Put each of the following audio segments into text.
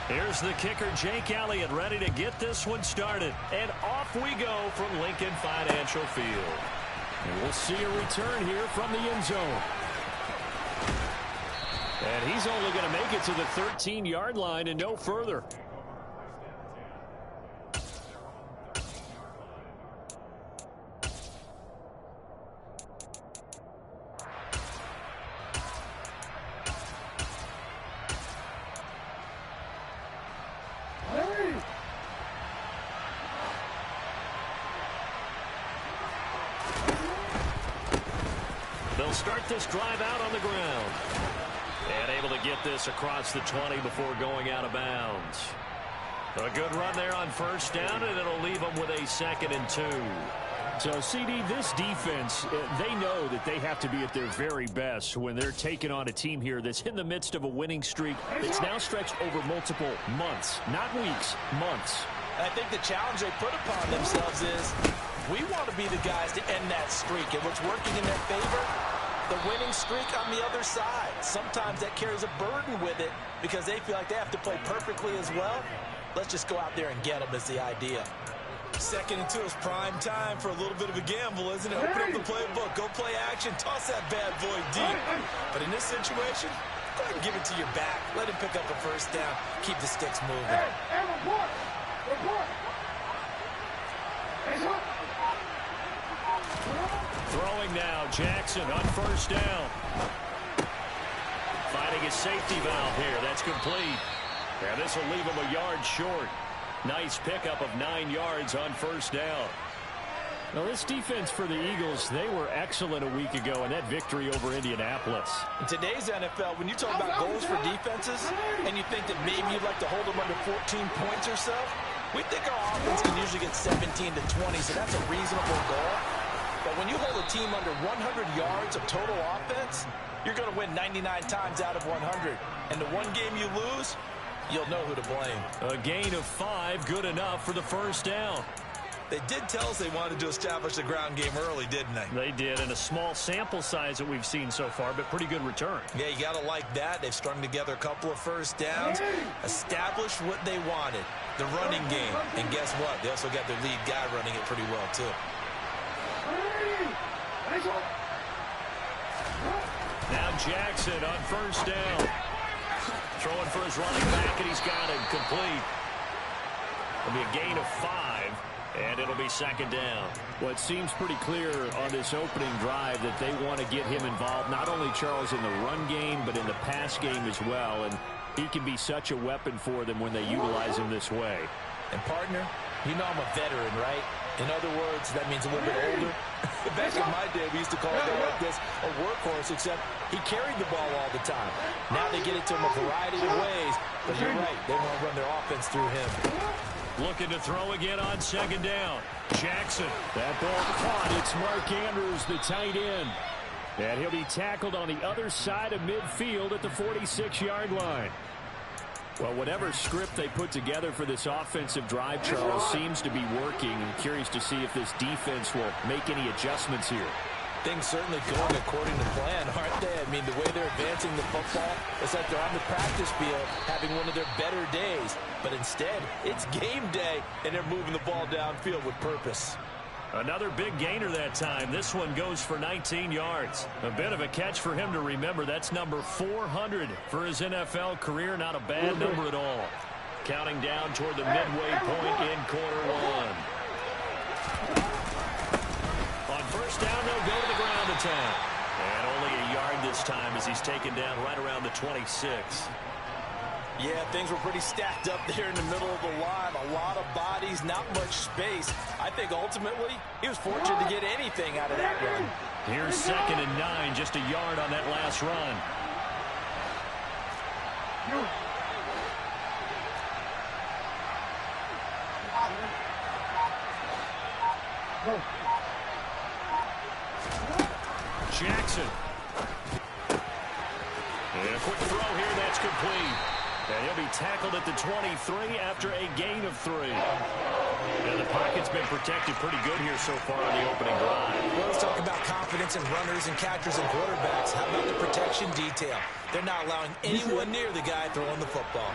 Here's the kicker, Jake Elliott, ready to get this one started. And off we go from Lincoln Financial Field. And we'll see a return here from the end zone. And he's only going to make it to the 13-yard line and no further. They'll start this drive out on the ground. And able to get this across the 20 before going out of bounds. A good run there on first down, and it'll leave them with a 2nd and 2. So, CD, this defense, they know that they have to be at their very best when they're taking on a team here that's in the midst of a winning streak that's now stretched over multiple months, not weeks, months. I think the challenge they put upon themselves is we want to be the guys to end that streak, and what's working in their favor, the winning streak on the other side. Sometimes that carries a burden with it because they feel like they have to play perfectly as well. Let's just go out there and get them is the idea. 2nd and 2 is prime time for a little bit of a gamble, isn't it? Open up the playbook, go play action, toss that bad boy deep. But in this situation, go ahead and give it to your back. Let him pick up a first down. Keep the sticks moving. Throwing now, Jackson on first down. Finding his safety valve here. That's complete. And this will leave him a yard short. Nice pickup of 9 yards on first down. Now, this defense for the Eagles, they were excellent a week ago in that victory over Indianapolis. In today's NFL, when you talk about goals for defenses, and you think that maybe you'd like to hold them under 14 points or so, we think our offense can usually get 17 to 20, so that's a reasonable goal. But when you hold a team under 100 yards of total offense, you're going to win 99 times out of 100. And the one game you lose, you'll know who to blame. A gain of 5, good enough for the first down. They did tell us they wanted to establish the ground game early, didn't they? They did, and a small sample size that we've seen so far, but pretty good return. Yeah, you got to like that. They've strung together a couple of first downs, established what they wanted, the running game. And guess what? They also got their lead guy running it pretty well, too. Now Jackson on first down. Throwing for his running back, and he's got it complete. It'll be a gain of 5, and it'll be 2nd down. Well, it seems pretty clear on this opening drive that they want to get him involved, not only, Charles, in the run game, but in the pass game as well. And he can be such a weapon for them when they utilize him this way. And, partner, you know I'm a veteran, right? In other words, that means a little bit older. Back in my day, we used to call a guy like this a workhorse, except he carried the ball all the time. Now they get it to him a variety of ways. But you're right, they want to run their offense through him. Looking to throw again on 2nd down. Jackson. That ball caught. It's Mark Andrews, the tight end. And he'll be tackled on the other side of midfield at the 46-yard line. Well, whatever script they put together for this offensive drive, Charles, seems to be working. I'm curious to see if this defense will make any adjustments here. Things certainly going according to plan, aren't they? I mean, the way they're advancing the football, it's like they're on the practice field having one of their better days. But instead, it's game day, and they're moving the ball downfield with purpose. Another big gainer that time. This one goes for 19 yards. A bit of a catch for him to remember. That's number 400 for his NFL career. Not a bad number at all. Counting down toward the midway point in quarter 1. On first down, they'll go to the ground attack. And only a yard this time as he's taken down right around the 26. Yeah, things were pretty stacked up there in the middle of the line. A lot of bodies, not much space. I think ultimately he was fortunate to get anything out of that run. Here's 2nd and 9, just a yard on that last run. Jackson. And a quick throw here, that's complete. And he'll be tackled at the 23 after a gain of 3. And the pocket's been protected pretty good here so far on the opening drive. Well, let's talk about confidence in runners and catchers and quarterbacks. How about the protection detail? They're not allowing anyone near the guy throwing the football.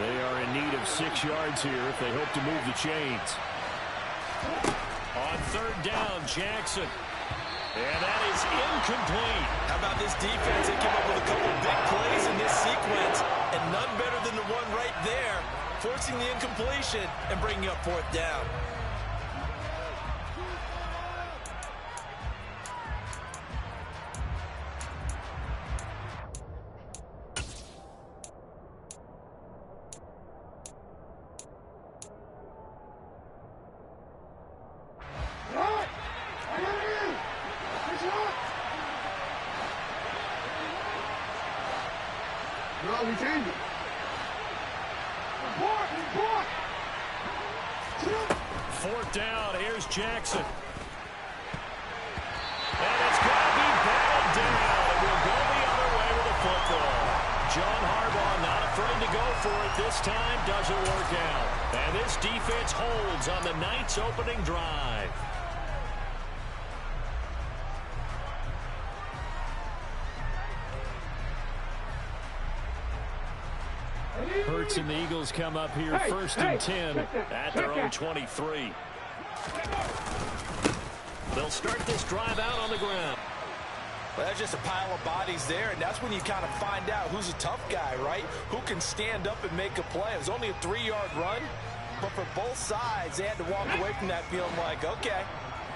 They are in need of 6 yards here if they hope to move the chains. On third down, Jackson. And that is incomplete. How about this defense? They came up with a couple big plays in this sequence, and none better than the one right there, forcing the incompletion and bringing up fourth down. Fourth down, here's Jackson. And it's going to be batted down. It will go the other way with the football. John Harbaugh not afraid to go for it this time. Doesn't work out. And this defense holds on the night's opening drive. Hurts and the Eagles come up here first and 10 at their own 23. They'll start this drive out on the ground. Well, that's just a pile of bodies there, and that's when you kind of find out who's a tough guy, right? Who can stand up and make a play. It was only a 3-yard run, but for both sides, they had to walk away from that feeling like, okay,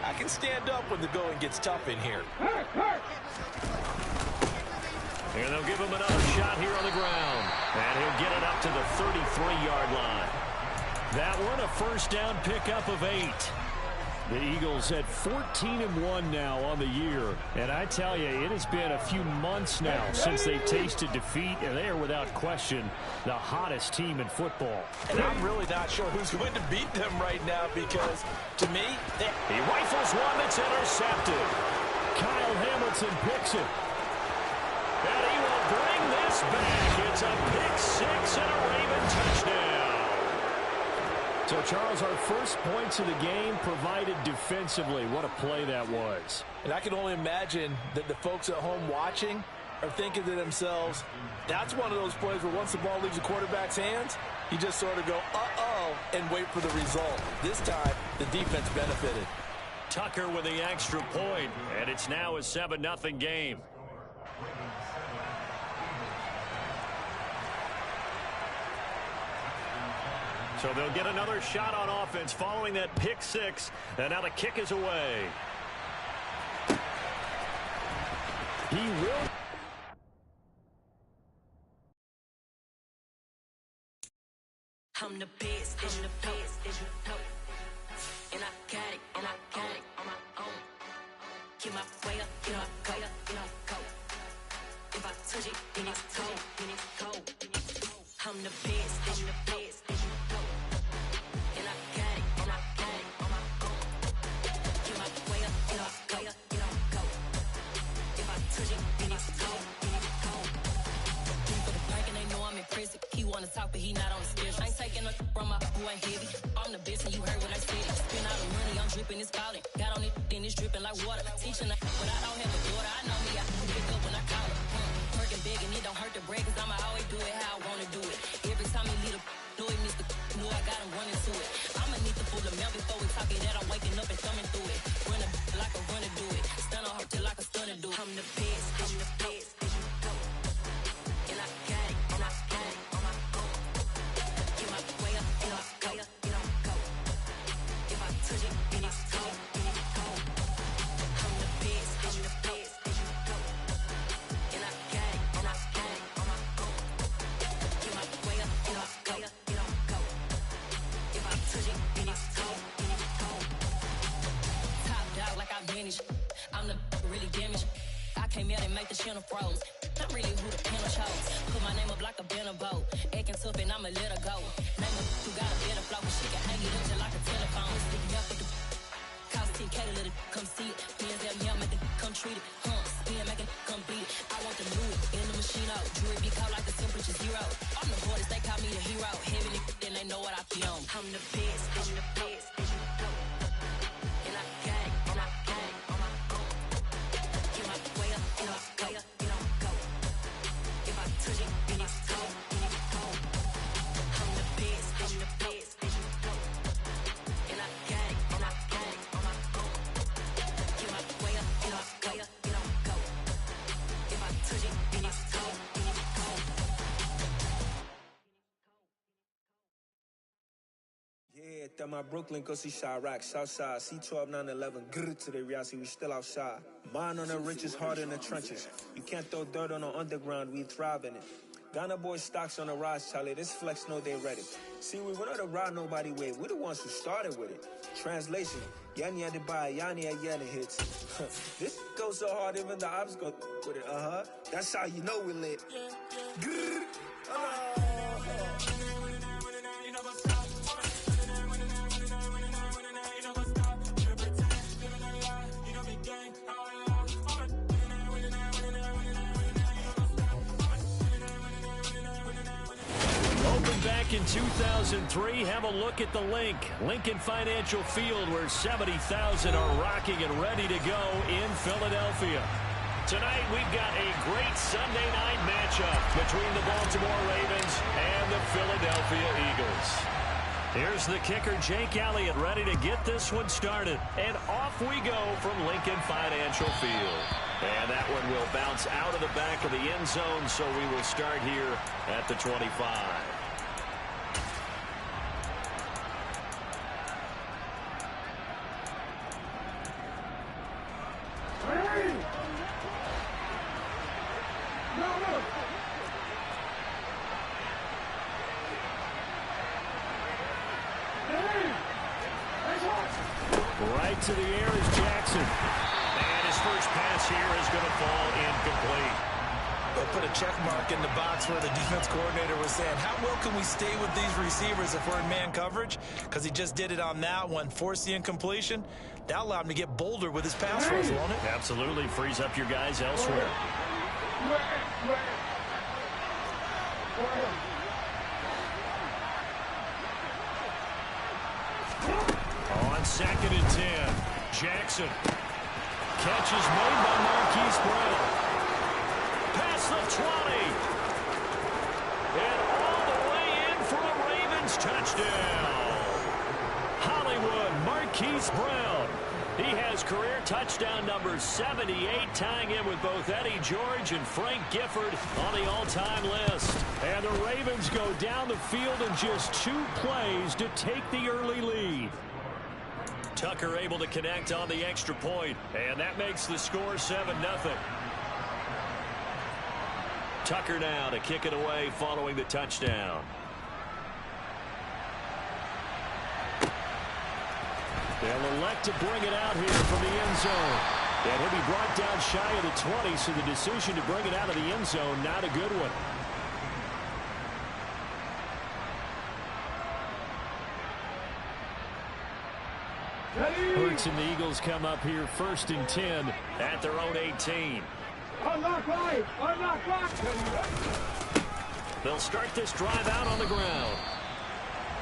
I can stand up when the going gets tough in here. And they'll give him another shot here on the ground. And he'll get it up to the 33-yard line. That one, a first down pickup of 8. The Eagles had 14-1 now on the year. And I tell you, it has been a few months now since they've tasted defeat, and they are without question the hottest team in football. And I'm really not sure who's going to beat them right now because, to me, he rifles one that's intercepted. Kyle Hamilton picks it. And he will bring this back. It's a pick-6 and a Raven touchdown. So, Charles, our first points of the game provided defensively. What a play that was. And I can only imagine that the folks at home watching are thinking to themselves, that's one of those plays where once the ball leaves the quarterback's hands, you just sort of go, uh-oh, and wait for the result. This time, the defense benefited. Tucker with the extra point, and it's now a 7-0 game. So they'll get another shot on offense following that pick-6, and now the kick is away. He will. I'm the best, and I got it, and I got it on my own. Keep my way up, get up, go. If I touch it, then it's cold, I'm the best, and I got it, and I got it on my own. Keep my way up, get up, go. If I touch it, then it's cold, For the bank and they know I'm impressive. He wanna talk, but he not on the schedule. I ain't taking no from my who ain't heavy. I'm the best, and you heard what I said. Spend all the money, I'm dripping, it's falling. Got on it, then it's dripping like water. Teaching, but I don't have a daughter. I know me, I can pick up when I call her. Working big, and it don't hurt to break, cause I'ma always do it how I wanna do it. Every time he lead a do it, Mr. Know I got him running to it. I'ma need to pull the mail before we talk it that I'm waking up and thumbing through it. Run a like a runner do it. Stun on her till like a stunner do it. I'm the best, and I got it, and I got it on my own. Get my way up, get up, go. If I touch it, then it's cold, I'm the best, and I got it, and I got it on my own. Get my way up, get up, go. If I touch it, then it's cold, Top dog like I manage. I'm the really damaged. I came out and make the channel froze. I'm really who the panel chose. Put my name up like a banner boat. Acting tough and I'ma let her go. Name her who got a better flow, but she can hang it up just like a telephone. Stick up with the cost 10K to let it come see it. Hands down here, make it come treat it. Spin, make it come beat it. I want the new in the machine out. Jewelry be cold like the temperature 0. I'm the hardest, they call me the hero. Heavy, then they know what I feel on. I'm the best, That my Brooklyn, go see Chirac, Southside, C12, 911, grrr to the Riasi, we still outside. Mine on the riches, hard in the trenches. You can't throw dirt on the underground, we thrive in it. Ghana boys stocks on the rise, Charlie, this flex know they ready. See, we went on to ride nobody wave, we the ones who started with it. Translation, Yanni had to buy, Yanni had Yanni hits. This goes so hard, even the ops go with it, That's how you know we lit. Grrr, Back in 2003, have a look at the Lincoln Financial Field, where 70,000 are rocking and ready to go in Philadelphia. Tonight, we've got a great Sunday night matchup between the Baltimore Ravens and the Philadelphia Eagles. Here's the kicker, Jake Elliott, ready to get this one started. And off we go from Lincoln Financial Field. And that one will bounce out of the back of the end zone, so we will start here at the 25. Right to the air is Jackson. And his first pass here is going to fall incomplete. They'll put a check mark in the box where the defense coordinator was saying, how well can we stay with these receivers if we're in man coverage? Because he just did it on that one, forced the incompletion. That allowed him to get bolder with his pass rush, won't it? Absolutely. Frees up your guys elsewhere. On 2nd and 10, Jackson. Catch is made by Marquise Brown. Past the 20. And all the way in for a Ravens touchdown. Hollywood, Marquise Brown. He has career touchdown number 78, tying in with both Eddie George and Frank Gifford on the all-time list. And the Ravens go down the field in just 2 plays to take the early lead. Tucker able to connect on the extra point, and that makes the score 7-0. Tucker now to kick it away following the touchdown. They'll elect to bring it out here from the end zone. And he'll be brought down shy of the 20, so the decision to bring it out of the end zone, not a good one. Hurts and the Eagles come up here 1st and 10 at their own 18. They'll start this drive out on the ground.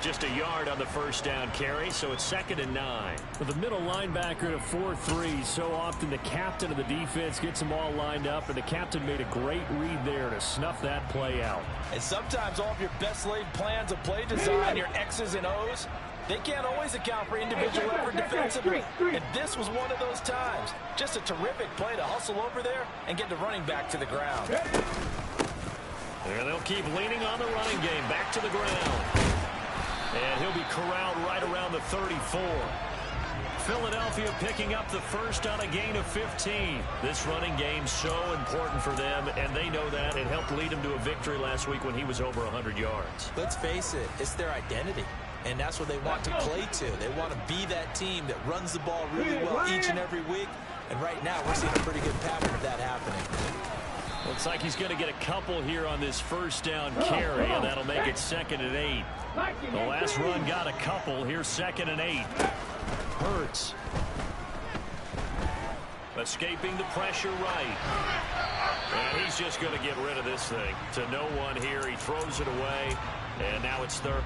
Just a yard on the first down carry, so it's 2nd and 9. With a middle linebacker at a 4-3, so often the captain of the defense gets them all lined up, and the captain made a great read there to snuff that play out. And sometimes all of your best laid plans of play design, your X's and O's, they can't always account for individual effort defensively. And this was one of those times. Just a terrific play to hustle over there and get the running back to the ground. And they'll keep leaning on the running game. Back to the ground. And he'll be corralled right around the 34. Philadelphia picking up the first on a gain of 15. This running game so important for them, and they know that. It helped lead them to a victory last week when he was over 100 yards. Let's face it, it's their identity. And that's what they want to play to. They want to be that team that runs the ball really well each and every week. And right now, we're seeing a pretty good pattern of that happening. Looks like he's going to get a couple here on this first down carry, and that'll make it 2nd and 8. The last run got a couple. Here's 2nd and 8. Hurts. Escaping the pressure right. And he's just going to get rid of this thing. To no one here. He throws it away. And now it's 3rd.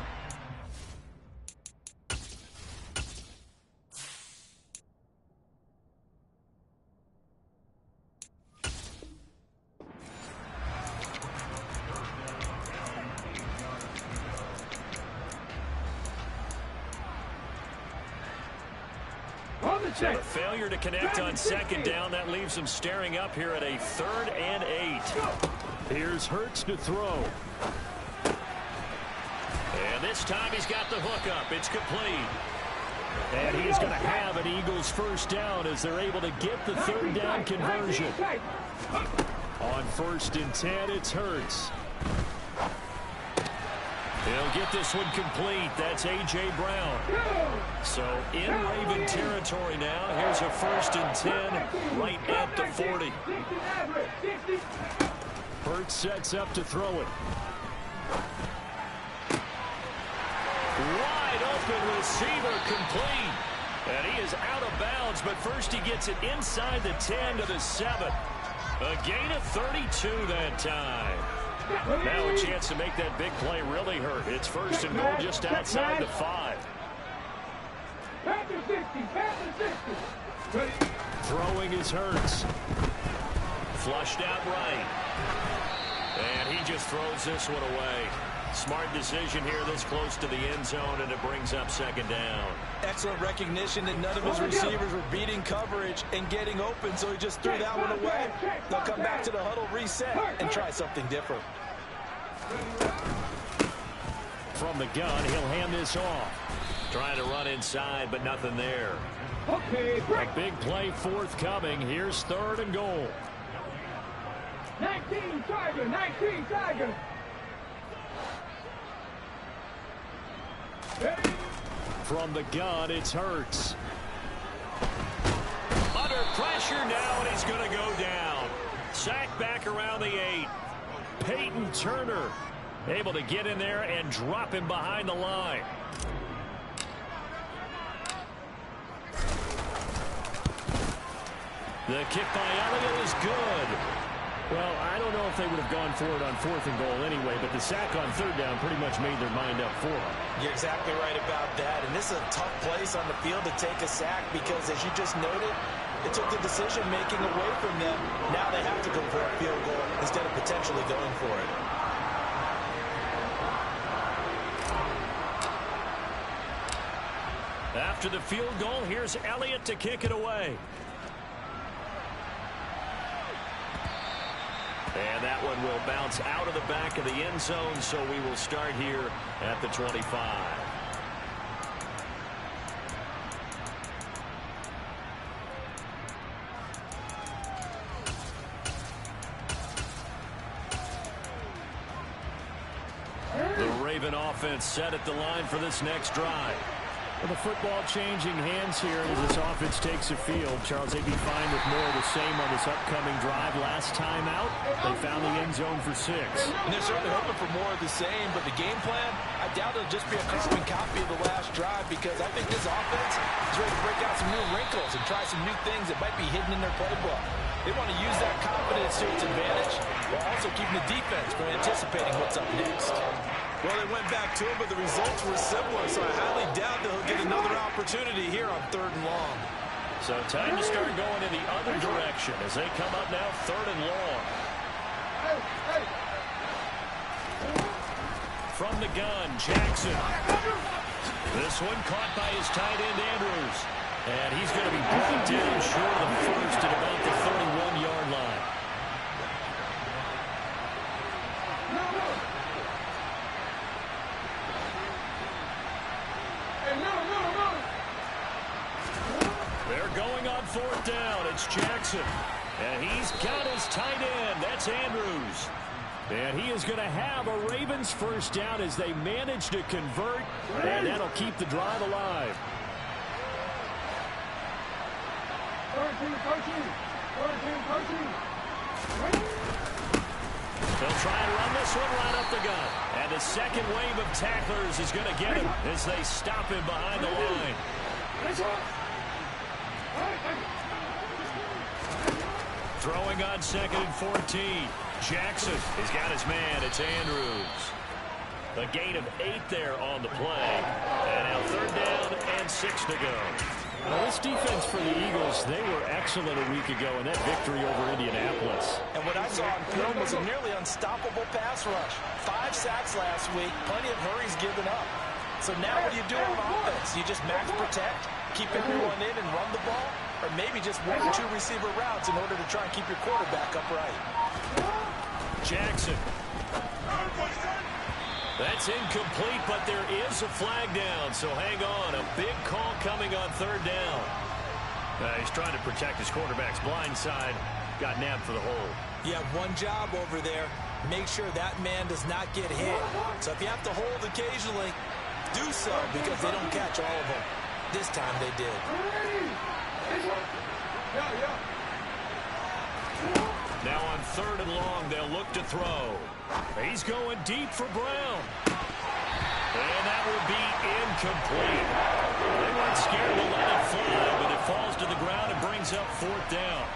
So the failure to connect on 2nd down, that leaves them staring up here at a 3rd and 8. Here's Hurts to throw. And this time he's got the hook up. It's complete. And he is going to have an Eagles first down as they're able to get the third down conversion. On 1st and 10, it's Hurts. He'll get this one complete. That's A.J. Brown. So in Raven territory now. Here's a 1st and 10 right at the 40. Hurts sets up to throw it. Wide open receiver complete. And he is out of bounds, but first he gets it inside the 10 to the 7. A gain of 32 that time. Now a chance to make that big play really hurt. It's 1st and goal just outside the 5. Throwing is Hurts. Flushed out right. And he just throws this one away. Smart decision here this close to the end zone, and it brings up 2nd down. Excellent recognition that none of his receivers were beating coverage and getting open, so he just threw that one away. They'll come back to the huddle, reset, and try something different. From the gun, he'll hand this off. Trying to run inside, but nothing there. A big play forthcoming. Here's 3rd and goal. 19 Tiger. From the gun, it's Hurts. Under pressure now, and he's going to go down. Sacked back around the 8. Peyton Turner able to get in there and drop him behind the line. The kick by Elliott is good. Well, I don't know if they would have gone for it on 4th and goal anyway, but the sack on 3rd down pretty much made their mind up for them. You're exactly right about that, and this is a tough place on the field to take a sack because, as you just noted, it took the decision-making away from them. Now they have to go for a field goal instead of potentially going for it. After the field goal, here's Elliott to kick it away. And that one will bounce out of the back of the end zone, so we will start here at the 25. The Raven offense set at the line for this next drive. Well, the football changing hands here as this offense takes the field. Charles, they'd be fine with more of the same on this upcoming drive. Last time out, they found the end zone for 6. And they're certainly hoping for more of the same, but the game plan, I doubt it'll just be a carbon copy of the last drive because I think this offense is ready to break out some new wrinkles and try some new things that might be hidden in their playbook. They want to use that confidence to its advantage while also keeping the defense from anticipating what's up next. Well, they went back to him, but the results were similar, so I highly doubt that he'll get another opportunity here on 3rd and long. So time to start going in the other direction as they come up now 3rd and long. From the gun, Jackson. This one caught by his tight end, Andrews. And he's going to be brought down short of the first at about the 31-yard line. They're going on 4th down. It's Jackson. And he's got his tight end. That's Andrews. And he is going to have a Ravens first down as they manage to convert. And that'll keep the drive alive. 13. They'll try and run this one right up the gut. And the second wave of tacklers is going to get him as they stop him behind the line. Throwing on 2nd and 14. Jackson has got his man. It's Andrews. A gain of 8 there on the play. And now 3rd down and 6 to go. Well, this defense for the Eagles, they were excellent a week ago in that victory over Indianapolis. And what I saw on film was a nearly unstoppable pass rush. 5 sacks last week, plenty of hurries given up. So now what do you do on offense? You just max protect, keep everyone in and run the ball, or maybe just 1 or 2 receiver routes in order to try and keep your quarterback upright. Jackson. That's incomplete, but there is a flag down, so hang on. A big call coming on third down. He's trying to protect his quarterback's blind side. Got nabbed for the hold. You have one job over there. Make sure that man does not get hit. So if you have to hold occasionally, do so, because they don't catch all of them. This time they did. Now on third and long, they'll look to throw. He's going deep for Brown. And that would be incomplete. They weren't scared to let it fly, but it falls to the ground and brings up fourth down.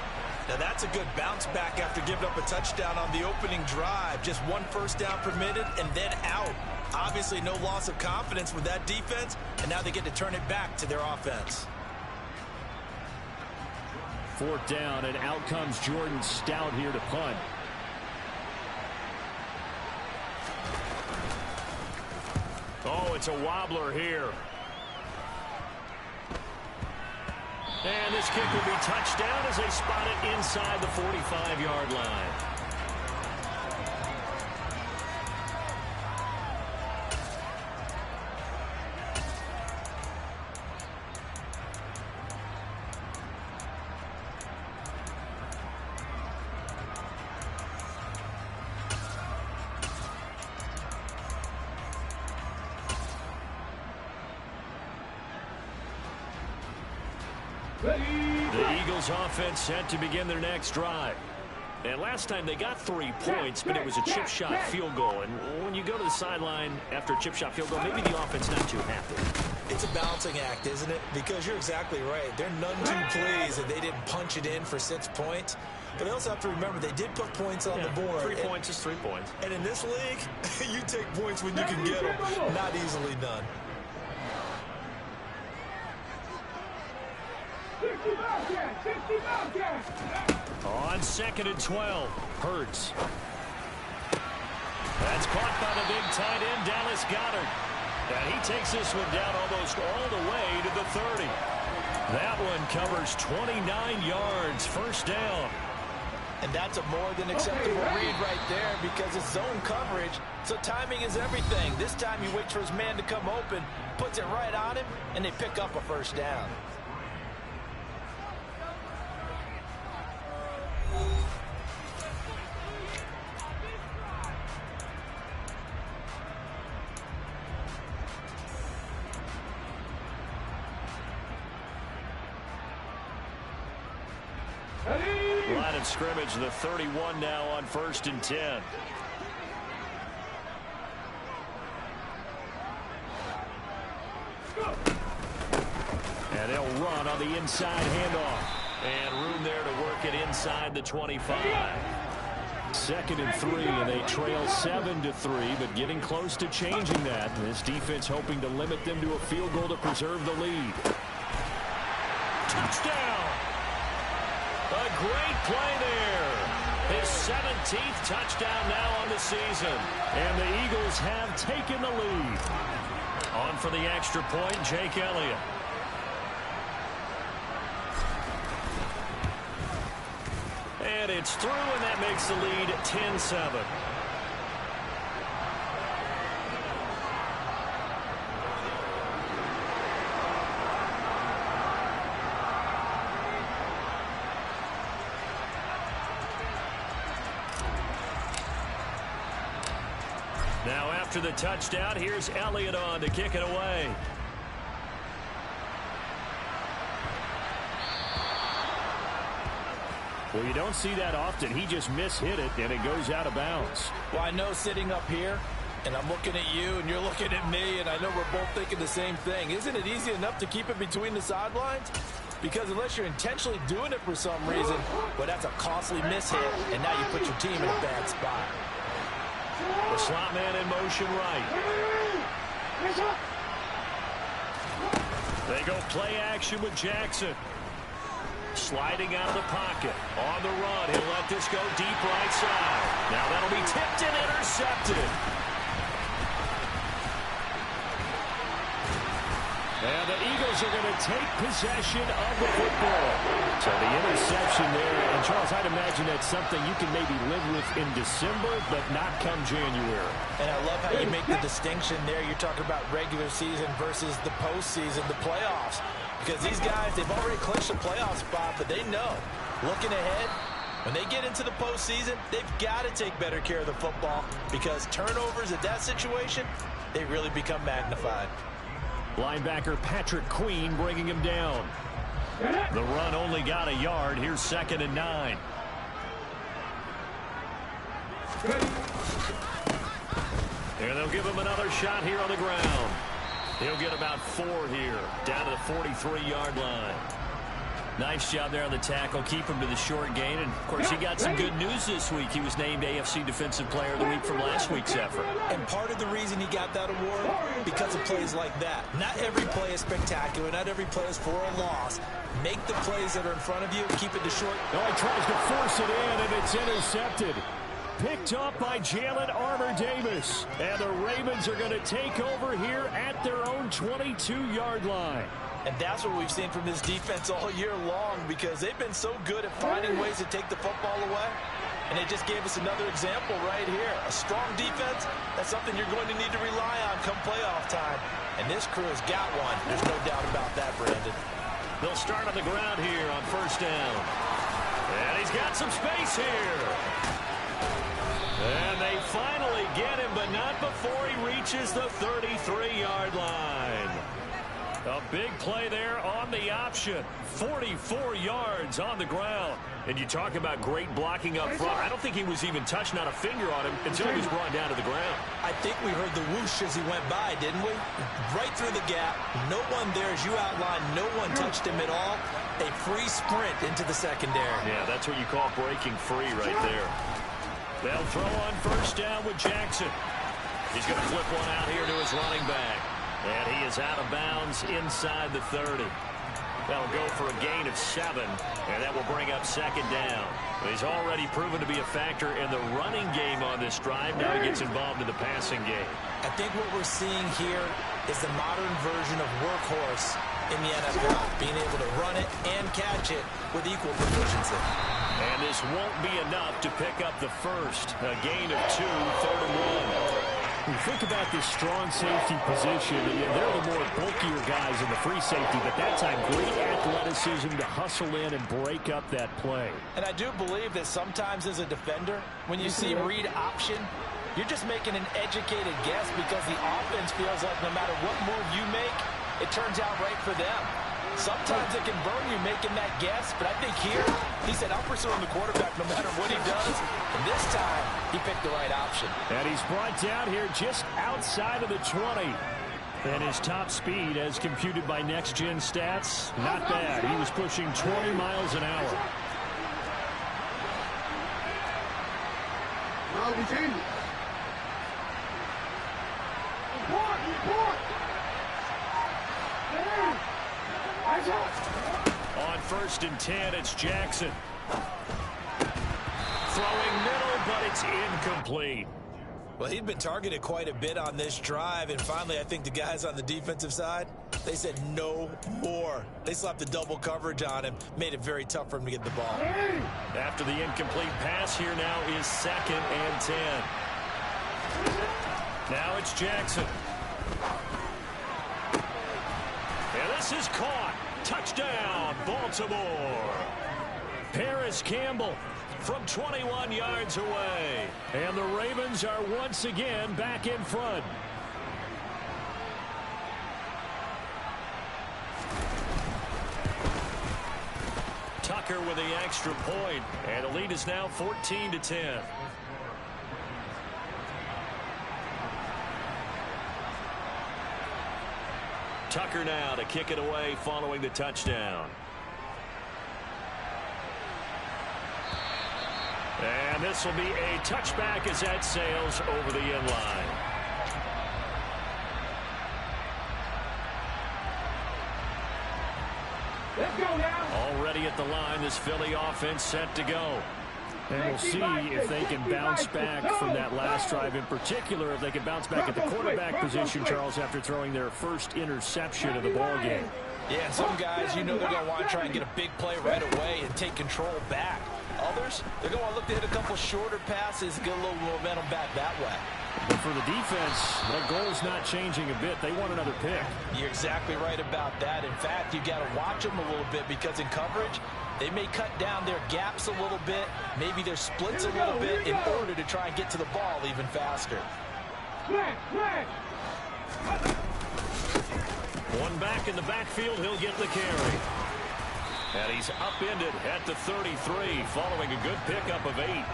Now that's a good bounce back after giving up a touchdown on the opening drive. Just one first down permitted and then out. Obviously no loss of confidence with that defense, and now they get to turn it back to their offense. Fourth down, and out comes Jordan Stout here to punt. Oh, it's a wobbler here. And this kick will be touchdown as they spot it inside the 45-yard line. The Eagles offense set to begin their next drive. And last time they got 3 points, but it was a chip shot field goal. And when you go to the sideline after a chip shot field goal, maybe the offense not too happy. It's a balancing act, isn't it? Because you're exactly right. They're none too pleased that they didn't punch it in for 6 points. But they also have to remember they did put points on the board. 3 points is 3 points. And in this league, you take points when you can get them. Not easily done. On 2nd and 12, Hurts. That's caught by the big tight end, Dallas Goedert. And he takes this one down almost all the way to the 30. That one covers 29 yards, first down. And that's a more than acceptable read right there because it's zone coverage, so timing is everything. This time he waits for his man to come open, puts it right on him, and they pick up a first down. Line of scrimmage, the 31 now on 1st and 10. And they'll run on the inside handoff. And room there to work it inside the 25. 2nd and 3, and they trail 7-3, but getting close to changing that. This defense hoping to limit them to a field goal to preserve the lead. Touchdown! A great play there. His 17th touchdown now on the season. And the Eagles have taken the lead. On for the extra point, Jake Elliott. And it's through, and that makes the lead 10-7. Now after the touchdown, here's Elliott on to kick it away. Well, you don't see that often. He just mishit it, and it goes out of bounds. Well, I know sitting up here, and I'm looking at you, and you're looking at me, and I know we're both thinking the same thing. Isn't it easy enough to keep it between the sidelines? Because unless you're intentionally doing it for some reason, well, that's a costly mishit, and now you put your team in a bad spot. The slot man in motion right. They go play action with Jackson. Sliding out of the pocket. On the run. He'll let this go deep right side. Now that'll be tipped and intercepted. And the Eagles are going to take possession of the football. So the interception there, and Charles, I'd imagine that's something you can maybe live with in December, but not come January. And I love how you make the distinction there. You're talking about regular season versus the postseason, the playoffs. Because these guys, they've already clinched a playoff spot, but they know, looking ahead, when they get into the postseason, they've got to take better care of the football because turnovers at that situation, they really become magnified. Linebacker Patrick Queen bringing him down. The run only got a yard. Here's 2nd and 9. And they'll give him another shot here on the ground. He'll get about 4 here, down to the 43-yard line. Nice job there on the tackle. Keep him to the short gain. And, of course, he got some good news this week. He was named AFC Defensive Player of the Week from last week's effort. And part of the reason he got that award, because of plays like that. Not every play is spectacular. Not every play is for a loss. Make the plays that are in front of you. Keep it to short. Oh, he tries to force it in, and it's intercepted. Picked up by Jalen Armour-Davis. And the Ravens are going to take over here at their own 22-yard line. And that's what we've seen from this defense all year long because they've been so good at finding ways to take the football away. And they just gave us another example right here. A strong defense, that's something you're going to need to rely on come playoff time. And this crew has got one. There's no doubt about that, Brandon. They'll start on the ground here on 1st down. And he's got some space here. And they finally get him, but not before he reaches the 33-yard line. A big play there on the option. 44 yards on the ground. And you talk about great blocking up front. I don't think he was even touched, not a finger on him, until he was brought down to the ground. I think we heard the whoosh as he went by, didn't we? Right through the gap. No one there, as you outlined, no one touched him at all. A free sprint into the secondary. Yeah, that's what you call breaking free right there. They'll throw on 1st down with Jackson. He's going to flip one out here to his running back. And he is out of bounds inside the 30. That'll go for a gain of 7, and that will bring up 2nd down. He's already proven to be a factor in the running game on this drive. Now he gets involved in the passing game. I think what we're seeing here is the modern version of workhorse in the NFL, being able to run it and catch it with equal proficiency. And this won't be enough to pick up the first. A gain of 2, 3rd and 1. When you think about this strong safety position, they're the more bulkier guys in the free safety, but that time great athleticism to hustle in and break up that play. And I do believe that sometimes as a defender, when you see read option, you're just making an educated guess because the offense feels like no matter what move you make, it turns out right for them. Sometimes it can burn you making that guess, but I think here, he said, I'm pursuing the quarterback no matter what he does. And this time, he picked the right option. And he's brought down here just outside of the 20. And his top speed, as computed by Next Gen Stats, not bad. He was pushing 20 miles an hour. No, we changed it. Report! On 1st and 10, it's Jackson. Throwing middle, but it's incomplete. Well, he'd been targeted quite a bit on this drive, and finally I think the guys on the defensive side, they said no more. They slapped the double coverage on him, made it very tough for him to get the ball. After the incomplete pass, here now is 2nd and 10. Now it's Jackson. And this is caught. Touchdown, Baltimore. Paris Campbell from 21 yards away. And the Ravens are once again back in front. Tucker with the extra point, and the lead is now 14-10. Tucker now to kick it away following the touchdown. And this will be a touchback as that sails over the end line. Let's go now. Already at the line, this Philly offense set to go. And we'll see if they can bounce back from that last drive in particular, if they can bounce back at the quarterback position, Charles, after throwing their first interception of the ball game. Yeah, some guys, you know they're going to want to try and get a big play right away and take control back. Others, they're going to look to hit a couple shorter passes and get a little momentum back that way. But for the defense, the goal's not changing a bit. They want another pick. You're exactly right about that. In fact, you got to watch them a little bit because in coverage, they may cut down their gaps a little bit, maybe their splits a little bit in order to try and get to the ball even faster. One back in the backfield, he'll get the carry. And he's upended at the 33, following a good pickup of 8.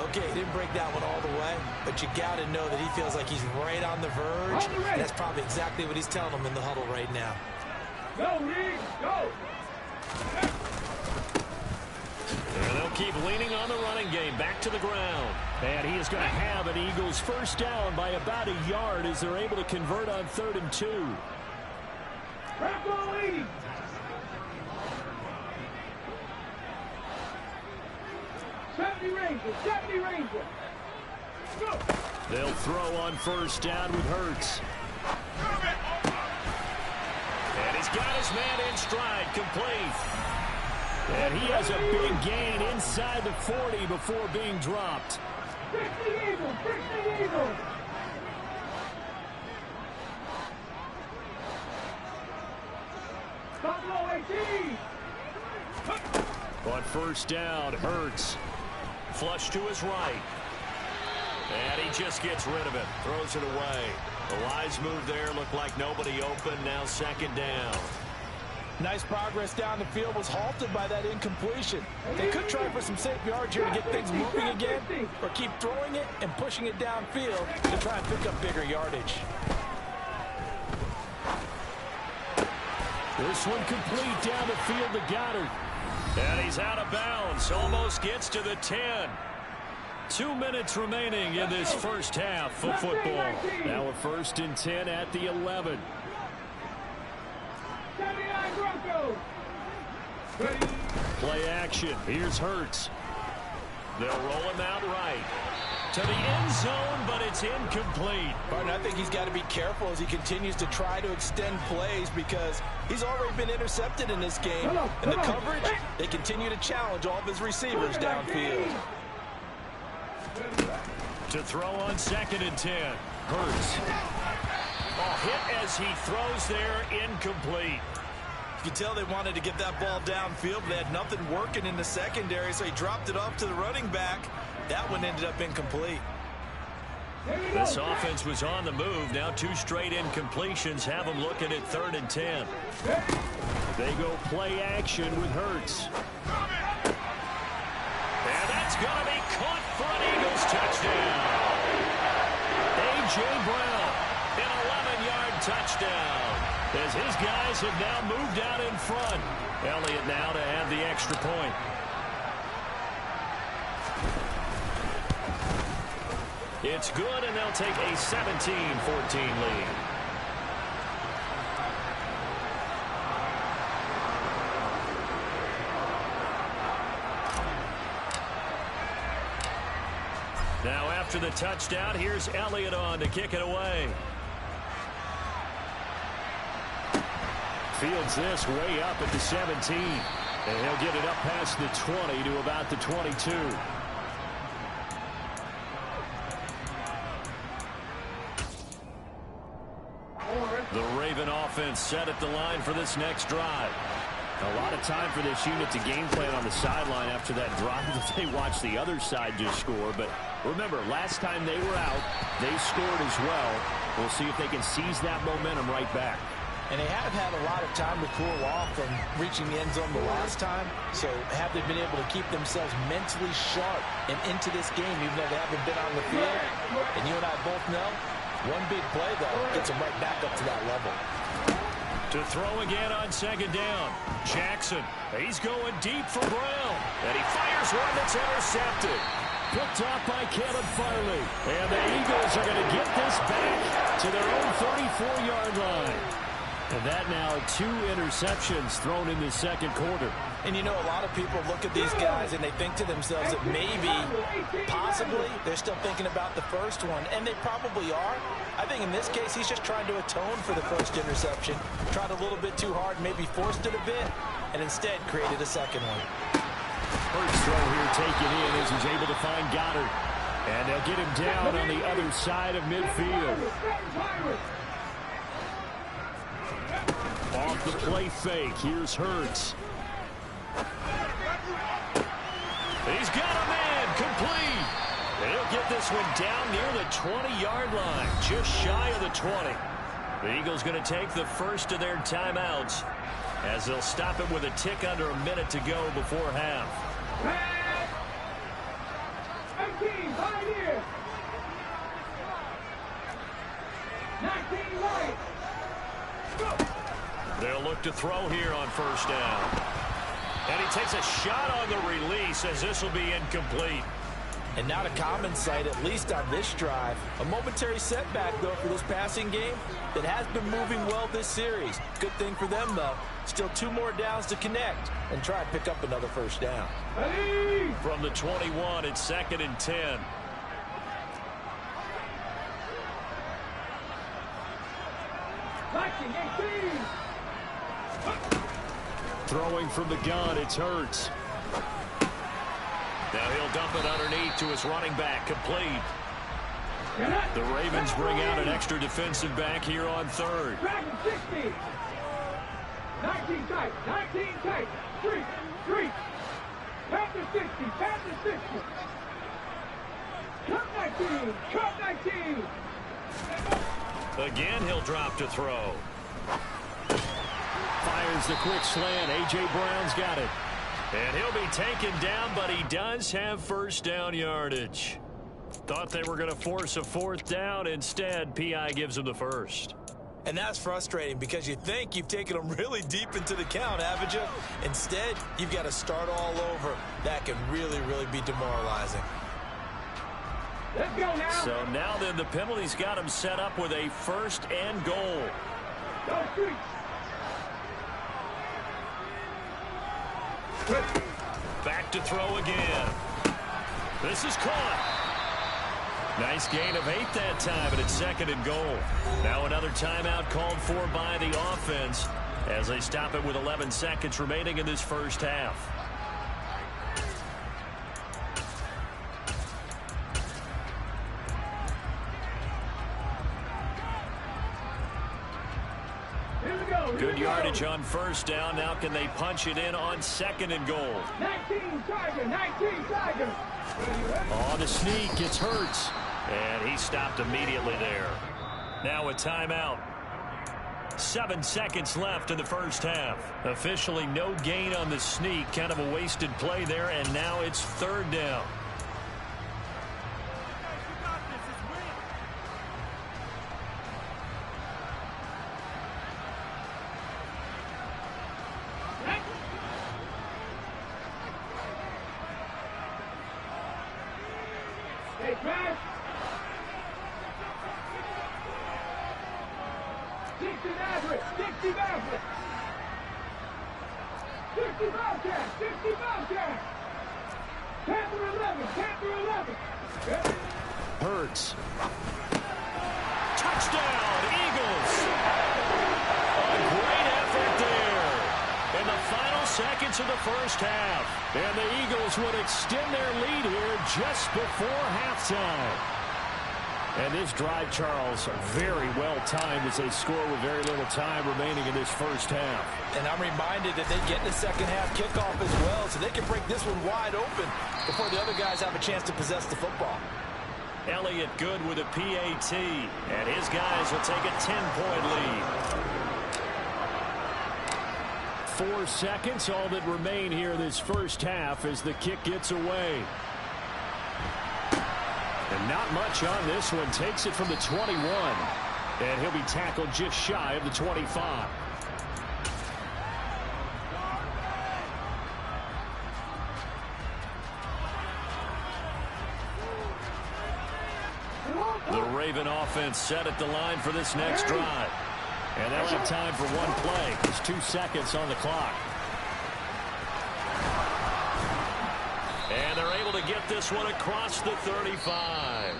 Okay, didn't break that one all the way, but you got to know that he feels like he's right on the verge. And that's probably exactly what he's telling them in the huddle right now. Go, Lee, go! And they'll keep leaning on the running game, back to the ground. And he is going to have an Eagles first down by about a yard as they're able to convert on 3rd and 2. Back on, Lee! Safety Ranger. Go. They'll throw on first down with Hurts. And he's got his man in stride, complete. And he has a big gain inside the 40 before being dropped. Fix the Eagle. Stop low 18. On first down, Hurts. Flush to his right. And he just gets rid of it. Throws it away. The wise move there. Looked like nobody open. Now 2nd down. Nice progress down the field, was halted by that incompletion. They could try for some safe yards here to get things moving again, or keep throwing it and pushing it downfield to try and pick up bigger yardage. This one complete down the field to Goddard. And he's out of bounds. Almost gets to the 10. 2 minutes remaining in this first half of football. Now a 1st and 10 at the 11. Play action. Here's Hurts. They'll roll him out right to the end zone, but it's incomplete. Martin, I think he's got to be careful as he continues to try to extend plays because he's already been intercepted in this game. And the coverage, they continue to challenge all of his receivers downfield. To throw on 2nd and 10. Hurts. Hit as he throws there, incomplete. You can tell they wanted to get that ball downfield, but they had nothing working in the secondary, so he dropped it off to the running back. That one ended up incomplete. This offense was on the move. Now 2 straight incompletions have them looking at 3rd and 10. They go play action with Hurts. And that's going to be caught for an Eagles touchdown. A.J. Brown, an 11-yard touchdown. As his guys have now moved out in front. Elliott now to have the extra point. It's good, and they'll take a 17-14 lead. Now after the touchdown, here's Elliott on to kick it away. Fields this way up at the 17. And he'll get it up past the 20 to about the 22. The Raven offense set at the line for this next drive. A lot of time for this unit to game plan on the sideline after that drive that they watched the other side just score. But remember, last time they were out, they scored as well. We'll see if they can seize that momentum right back. And they have had a lot of time to cool off from reaching the end zone the last time. So have they been able to keep themselves mentally sharp and into this game, even though they haven't been on the field? And you and I both know, one big play, though, gets them right back up to that level. To throw again on 2nd down. Jackson, he's going deep for Brown. And he fires one that's intercepted. Picked off by Caleb Farley. And the Eagles are going to get this back to their own 34-yard line. And that now 2 interceptions thrown in the 2nd quarter. And you know, a lot of people look at these guys and they think to themselves that maybe, possibly, they're still thinking about the first one, and they probably are. I think in this case, he's just trying to atone for the first interception. Tried a little bit too hard, maybe forced it a bit, and instead created a second one. First throw here taken in as he's able to find Goddard. And they'll get him down on the other side of midfield. Off the play fake, here's Hurts. He's got a man, complete. He'll get this one down near the 20-yard line, just shy of the 20. The Eagles going to take the first of their timeouts as they'll stop it with a tick under a minute to go before half. 18, right here. 19, right. Go. They'll look to throw here on first down. And he takes a shot on the release as this will be incomplete. And not a common sight, at least on this drive. A momentary setback, though, for this passing game that has been moving well this series. Good thing for them, though. Still 2 more downs to connect and try and pick up another first down. From the 21, it's 2nd and 10. Throwing from the gun, it's Hurts. Now he'll dump it underneath to his running back, complete. The Ravens bring out an extra defensive back here on third. 60. 19 tight, 19 tight. 3. Tap to 60, tap to 60. Cut 19. Again, he'll drop to throw. Fires the quick slant. A.J. Brown's got it. And he'll be taken down, but he does have first down yardage. Thought they were going to force a 4th down. Instead, P.I. gives him the first. And that's frustrating because you think you've taken them really deep into the count, haven't you? Instead, you've got to start all over. That can really, really be demoralizing. Let's go now. So now then, the penalty's got him set up with a 1st and goal. Go street. Back to throw again. This is caught. Nice gain of 8 that time, and it's 2nd and goal. Now another timeout called for by the offense as they stop it with 11 seconds remaining in this first half. Good yardage on first down. Now can they punch it in on 2nd and goal? 19 Tiger. On the sneak, it's Hurts. And he stopped immediately there. Now a timeout. 7 seconds left in the first half. Officially no gain on the sneak. Kind of a wasted play there. And now it's 3rd down. Hey, Crash. 60 Maverick. 60 Maverick. 60 Bobcat. 60 Bobcat. Panther 11. Panther 11. Hurts. Touchdown, Eagles. A great effort there in the final seconds of the first half. And the Eagles would extend their lead here just before halftime. And this drive, Charles, very well timed as they score with very little time remaining in this first half. And I'm reminded that they get the second half kickoff as well, so they can break this one wide open before the other guys have a chance to possess the football. Elliott good with a PAT, and his guys will take a 10-point lead. 4 seconds, all that remain here in this first half as the kick gets away. And not much on this one. Takes it from the 21. And he'll be tackled just shy of the 25. The Raven offense set at the line for this next drive. And they'll have time for one play. There's 2 seconds on the clock. to get this one across the 35.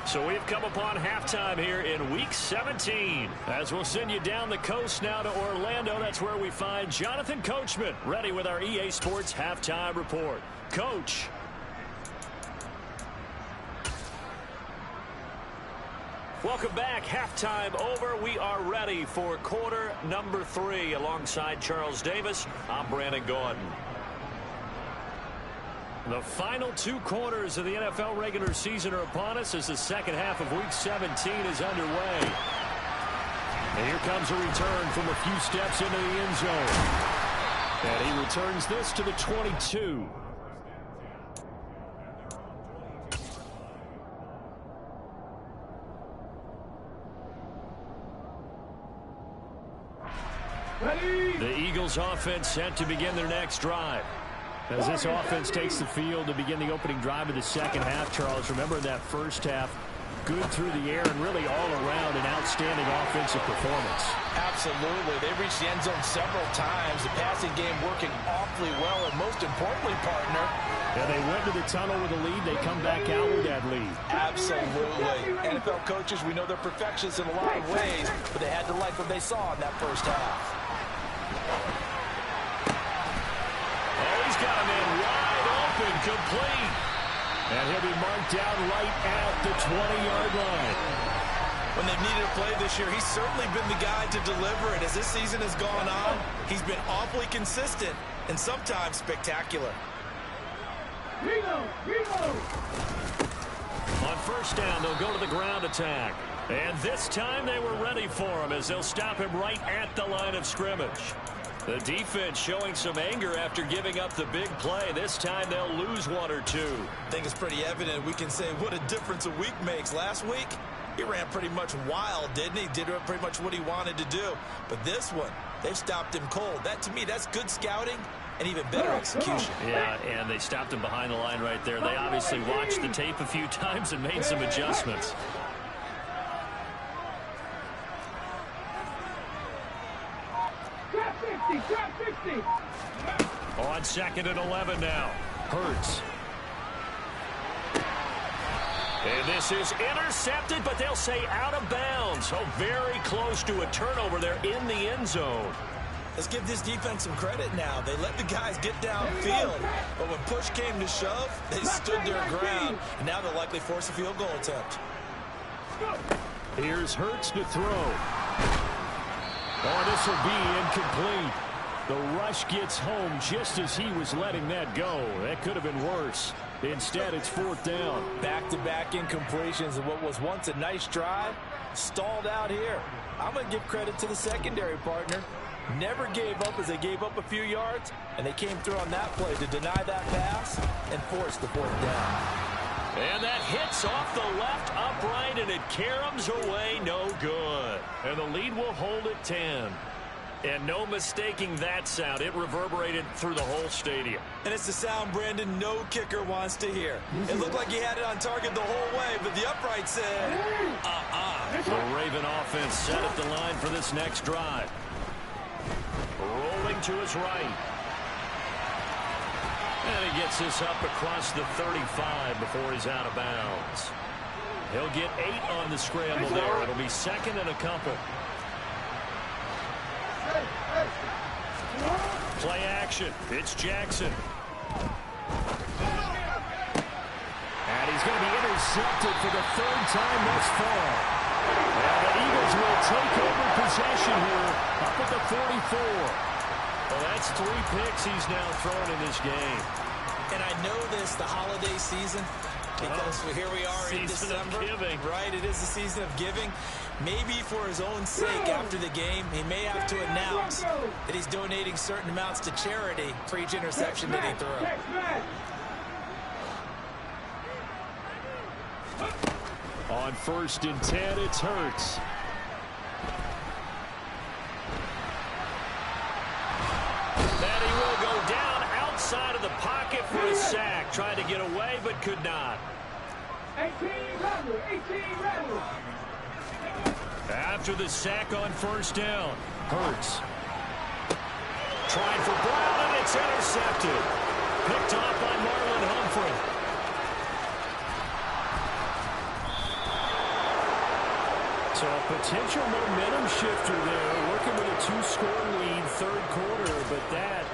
So we've come upon halftime here in Week 17. As we'll send you down the coast now to Orlando, that's where we find Jonathan Coachman, ready with our EA Sports Halftime Report. Coach. Welcome back. Halftime over. We are ready for quarter number 3. Alongside Charles Davis, I'm Brandon Gordon. The final 2 quarters of the NFL regular season are upon us as the second half of Week 17 is underway. And here comes a return from a few steps into the end zone. And he returns this to the 22. Ready? The Eagles offense set to begin their next drive. As this offense takes the field to begin the opening drive of the second half, Charles, remember that first half, good through the air and really all around an outstanding offensive performance. Absolutely. They reached the end zone several times. The passing game working awfully well, and most importantly, partner. Yeah, they went to the tunnel with a lead. They come back out with that lead. Absolutely. NFL coaches, we know they're perfectionists in a lot of ways, but they had to like what they saw in that first half. He's got a man wide open, complete. And he'll be marked down right at the 20-yard line. When they've needed a play this year, he's certainly been the guy to deliver it. As this season has gone on, he's been awfully consistent and sometimes spectacular. On first down, they'll go to the ground attack. And this time they were ready for him as they'll stop him right at the line of scrimmage. The defense showing some anger after giving up the big play. This time they'll lose 1 or 2. I think it's pretty evident. We can say what a difference a week makes. Last week, he ran pretty much wild, didn't he? Did pretty much what he wanted to do. But this one, they've stopped him cold. That, to me, that's good scouting and even better execution. Yeah, and they stopped him behind the line right there. They obviously watched the tape a few times and made some adjustments. Trap 60. On 2nd and 11 now. Hurts. And this is intercepted, but they'll say out of bounds. So very close to a turnover there in the end zone. Let's give this defense some credit now. They let the guys get downfield, but when push came to shove, they stood their ground, and now they'll likely force a field goal attempt. Here's Hurts to throw. Oh, this will be incomplete. The rush gets home just as he was letting that go. That could have been worse. Instead, it's 4th down. Back-to-back incompletions of what was once a nice drive, stalled out here. I'm going to give credit to the secondary partner. Never gave up as they gave up a few yards, and they came through on that play to deny that pass and force the 4th down. And that hits off the left upright, and it caroms away, no good. And the lead will hold at 10. And no mistaking that sound. It reverberated through the whole stadium. And it's the sound, Brandon, no kicker wants to hear. It looked like he had it on target the whole way, but the upright said, The Raven offense set at the line for this next drive. Rolling to his right. And he gets this up across the 35 before he's out of bounds. He'll get 8 on the scramble there. It'll be 2nd and a couple. Play action. It's Jackson. And he's going to be intercepted for the 3rd time thus far. And the Eagles will take over possession here up at the 44. Well, that's 3 picks he's now thrown in this game. And I know this, the holiday season, because here we are in December. Giving. Right, it is the season of giving. Maybe for his own sake after the game, he may have to announce that he's donating certain amounts to charity for each interception that he threw. On 1st and 10, it's Hurts. And he will go down outside of the pocket for a sack. Tried to get away, but could not. 18 Rebels. After the sack on 1st down, Hurts. Trying for Brown, and it's intercepted. Picked off by Marlon Humphrey. So a potential momentum shifter there, working with a 2-score lead, third quarter, but that,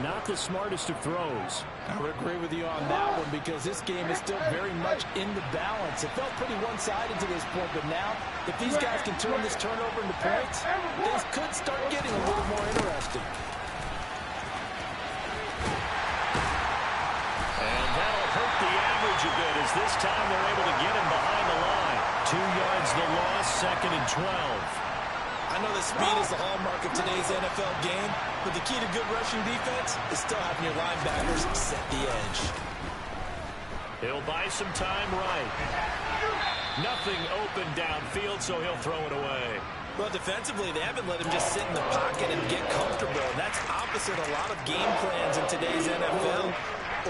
not the smartest of throws. I would agree with you on that one because this game is still very much in the balance. It felt pretty one-sided to this point, but now, if these guys can turn this turnover into points, things could start getting a little more interesting. And that'll hurt the average a bit as this time they're able to get him behind the line. 2 yards the loss, 2nd and 12. I know that speed is the hallmark of today's NFL game, but the key to good rushing defense is still having your linebackers set the edge. He'll buy some time right. Nothing open downfield, so he'll throw it away. Well, defensively, they haven't let him just sit in the pocket and get comfortable. And that's opposite a lot of game plans in today's NFL.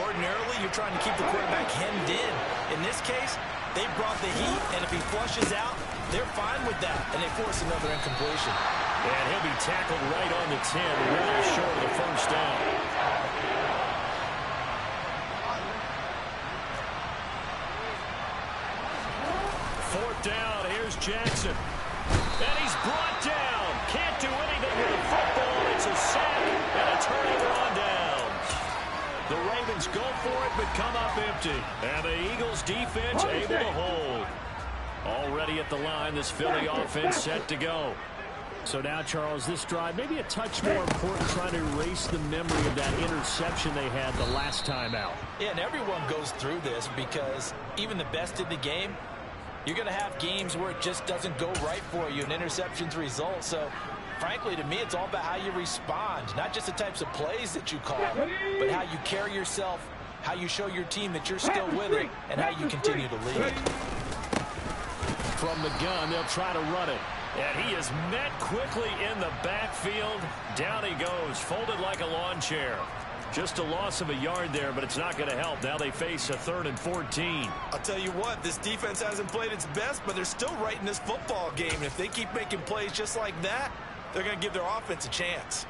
Ordinarily, you're trying to keep the quarterback hemmed in. In this case, they brought the heat, and if he flushes out, they're fine with that, and they force another incompletion. And he'll be tackled right on the 10, really short of the first down. Fourth down, here's Jackson. And he's brought down. Can't do anything with the football. It's a sack and a turnover on downs. The Ravens go for it, but come up empty. And the Eagles defense able to hold. Already at the line, this Philly offense set to go. So now, Charles, this drive maybe a touch more important, trying to erase the memory of that interception they had the last time out. Yeah, and everyone goes through this because even the best in the game, you're going to have games where it just doesn't go right for you, and interceptions result. So, frankly, to me, it's all about how you respond, not just the types of plays that you call, but how you carry yourself, how you show your team that you're still with it, and how you continue to lead. From the gun, they'll try to run it. And he is met quickly in the backfield. Down he goes, folded like a lawn chair. Just a loss of a yard there, but it's not going to help. Now they face a 3rd and 14. I'll tell you what, this defense hasn't played its best, but they're still right in this football game. And if they keep making plays just like that, they're going to give their offense a chance.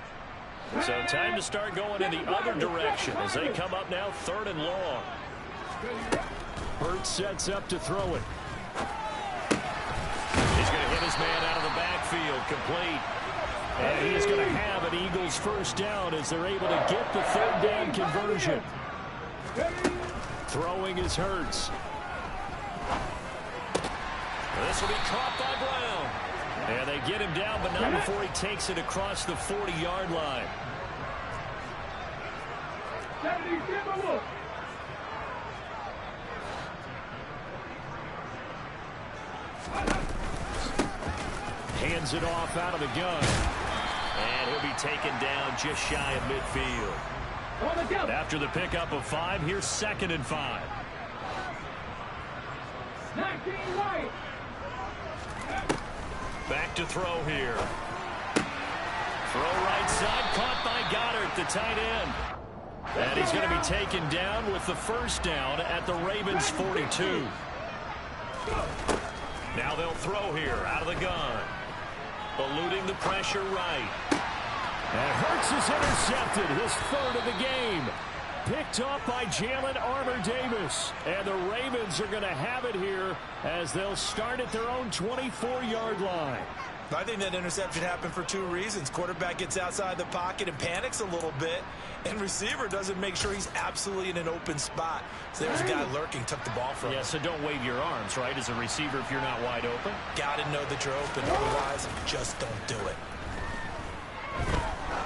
So time to start going in the other direction as they come up now 3rd and long. Burt sets up to throw it. He's going to hit his man out of the backfield, complete. And he is going to have an Eagles first down as they're able to get the 3rd down conversion. Throwing is Hurts. This will be caught by Brown. And they get him down, but not before he takes it across the 40-yard line. Hands it off out of the gun. And he'll be taken down just shy of midfield. After the pickup of 5, here's 2nd and 5. 19 right. Back to throw here. Throw right side, caught by Goddard, the tight end. And he's going to be taken down with the first down at the Ravens 42. Now they'll throw here out of the gun. Eluding the pressure right. And Hurts is intercepted, his 3rd of the game. Picked off by Jalen Armour-Davis. And the Ravens are going to have it here as they'll start at their own 24-yard line. I think that interception happened for 2 reasons. Quarterback gets outside the pocket and panics a little bit, and receiver doesn't make sure he's absolutely in an open spot. So there's a guy lurking, took the ball from him. Yeah, so don't wave your arms, right, as a receiver if you're not wide open. Got to know that you're open, otherwise just don't do it.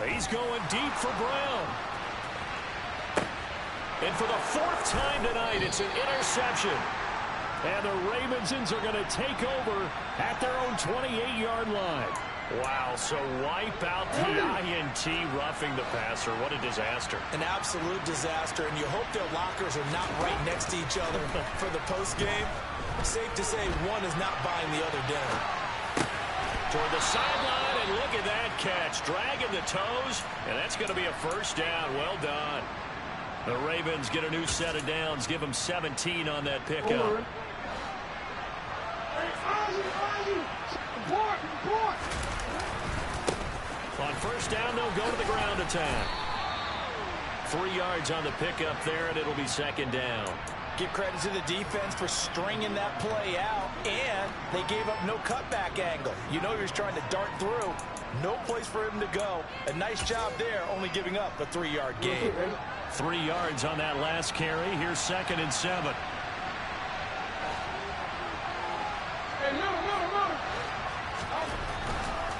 He's going deep for Brown. And for the 4th time tonight, it's an interception. And the Ravensons are going to take over at their own 28-yard line. Wow, so wipe out the INT roughing the passer. What a disaster. An absolute disaster, and you hope their lockers are not right next to each other for the postgame. Safe to say one is not buying the other dinner. Toward the sideline, and look at that catch. Dragging the toes, and that's going to be a first down. Well done. The Ravens get a new set of downs. Give them 17 on that pickup. On first down, they'll go to the ground attack. 3 yards on the pickup there, and it'll be 2nd down. Give credit to the defense for stringing that play out. And they gave up no cutback angle. You know he was trying to dart through. No place for him to go. A nice job there, only giving up a 3-yard gain. 3 yards on that last carry. Here's 2nd and 7.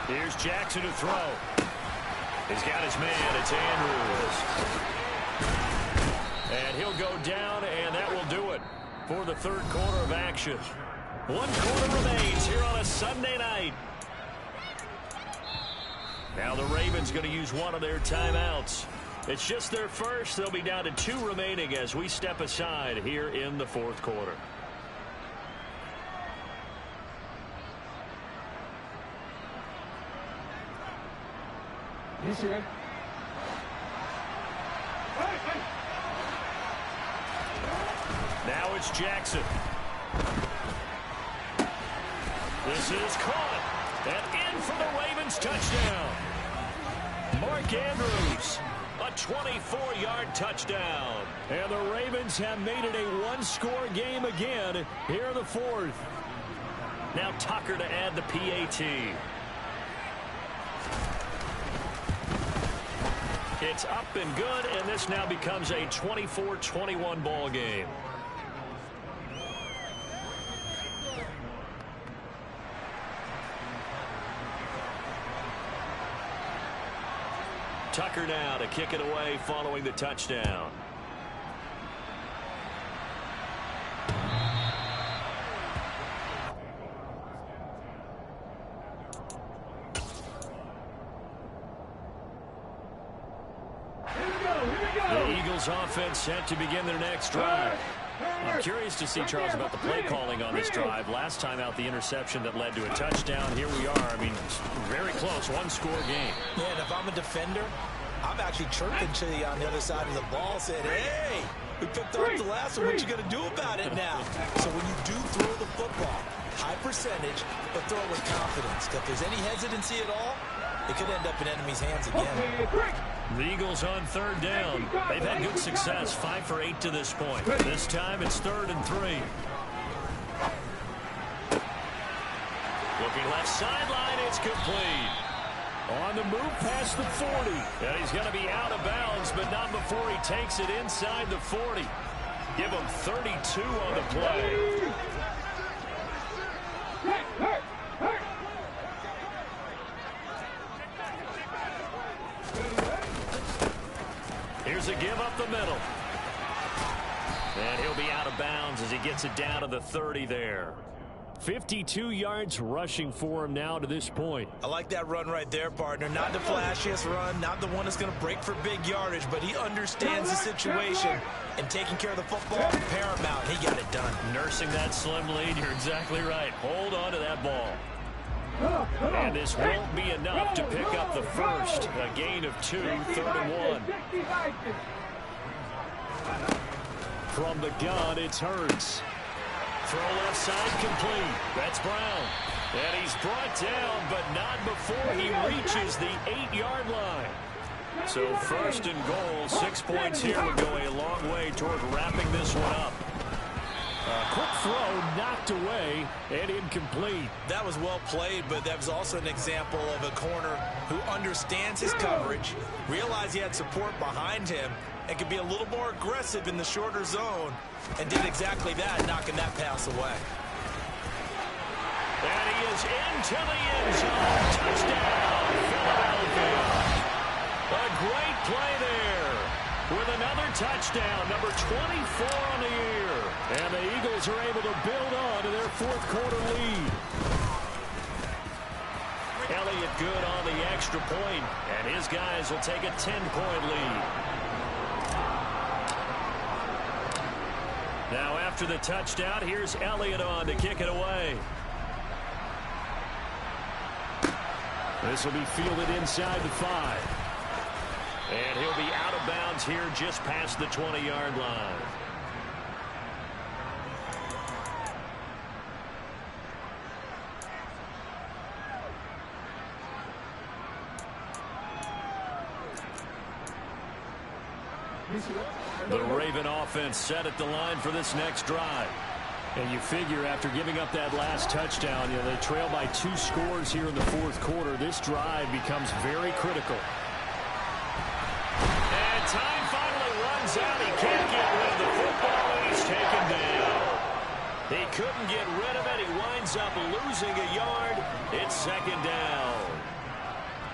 Here's Jackson to throw. He's got his man. It's Andrews. And he'll go down, and that will do it for the 3rd quarter of action. 1 quarter remains here on a Sunday night. Now the Ravens going to use one of their timeouts. It's just their first. They'll be down to 2 remaining as we step aside here in the 4th quarter. Now it's Jackson. This is caught. And in for the Ravens touchdown. Mark Andrews, a 24-yard touchdown. And the Ravens have made it a 1-score game again here in the 4th. Now Tucker to add the PAT. It's up and good, and this now becomes a 24-21 ball game. Tucker now to kick it away following the touchdown. The Eagles offense set to begin their next drive. I'm curious to see, Charles, about the play calling on this drive. Last time out, the interception that led to a touchdown. Here we are. I mean, very close, 1-score game. Yeah, and if I'm a defender, I'm actually chirping to you on the other side of the ball, saying, hey, we picked off the last one. What you going to do about it now? So when you do throw the football, high percentage, but throw it with confidence. If there's any hesitancy at all, it could end up in enemy's hands again. The Eagles on 3rd down. They've had good success, 5 for 8 to this point. This time it's 3rd and 3. Looking left sideline, it's complete. On the move past the 40. And he's going to be out of bounds, but not before he takes it inside the 40. Give him 32 on the play. Here's a give up the middle. And he'll be out of bounds as he gets it down to the 30 there. 52 yards rushing for him now to this point. I like that run right there, partner. Not the flashiest run, not the one that's going to break for big yardage, but he understands the situation, and taking care of the football is paramount. He got it done. Nursing that slim lead, you're exactly right. Hold on to that ball. And this won't be enough to pick up the first. A gain of 2, 3rd and 1. From the gun, it's Hurts. Throw left side complete. That's Brown. And he's brought down, but not before he reaches the 8-yard line. So 1st and goal, 6 points here would go a long way toward wrapping this one up. Quick throw knocked away and incomplete. That was well played, but that was also an example of a corner who understands his coverage, realized he had support behind him, and could be a little more aggressive in the shorter zone, and did exactly that, knocking that pass away. And he is into the end zone. Touchdown, Philadelphia. A great play there with another touchdown, number 24 on the year. And the Eagles are able to build on to their 4th quarter lead. Elliott good on the extra point, and his guys will take a 10-point lead. Now after the touchdown, here's Elliott on to kick it away. This will be fielded inside the 5. And he'll be out of bounds here just past the 20-yard line. The Raven offense set at the line for this next drive. And you figure after giving up that last touchdown, they trail by 2 scores here in the fourth quarter. This drive becomes very critical. And time finally runs out. He can't get rid of the football, and he's taken down. He couldn't get rid of it. He winds up losing a yard. It's second down.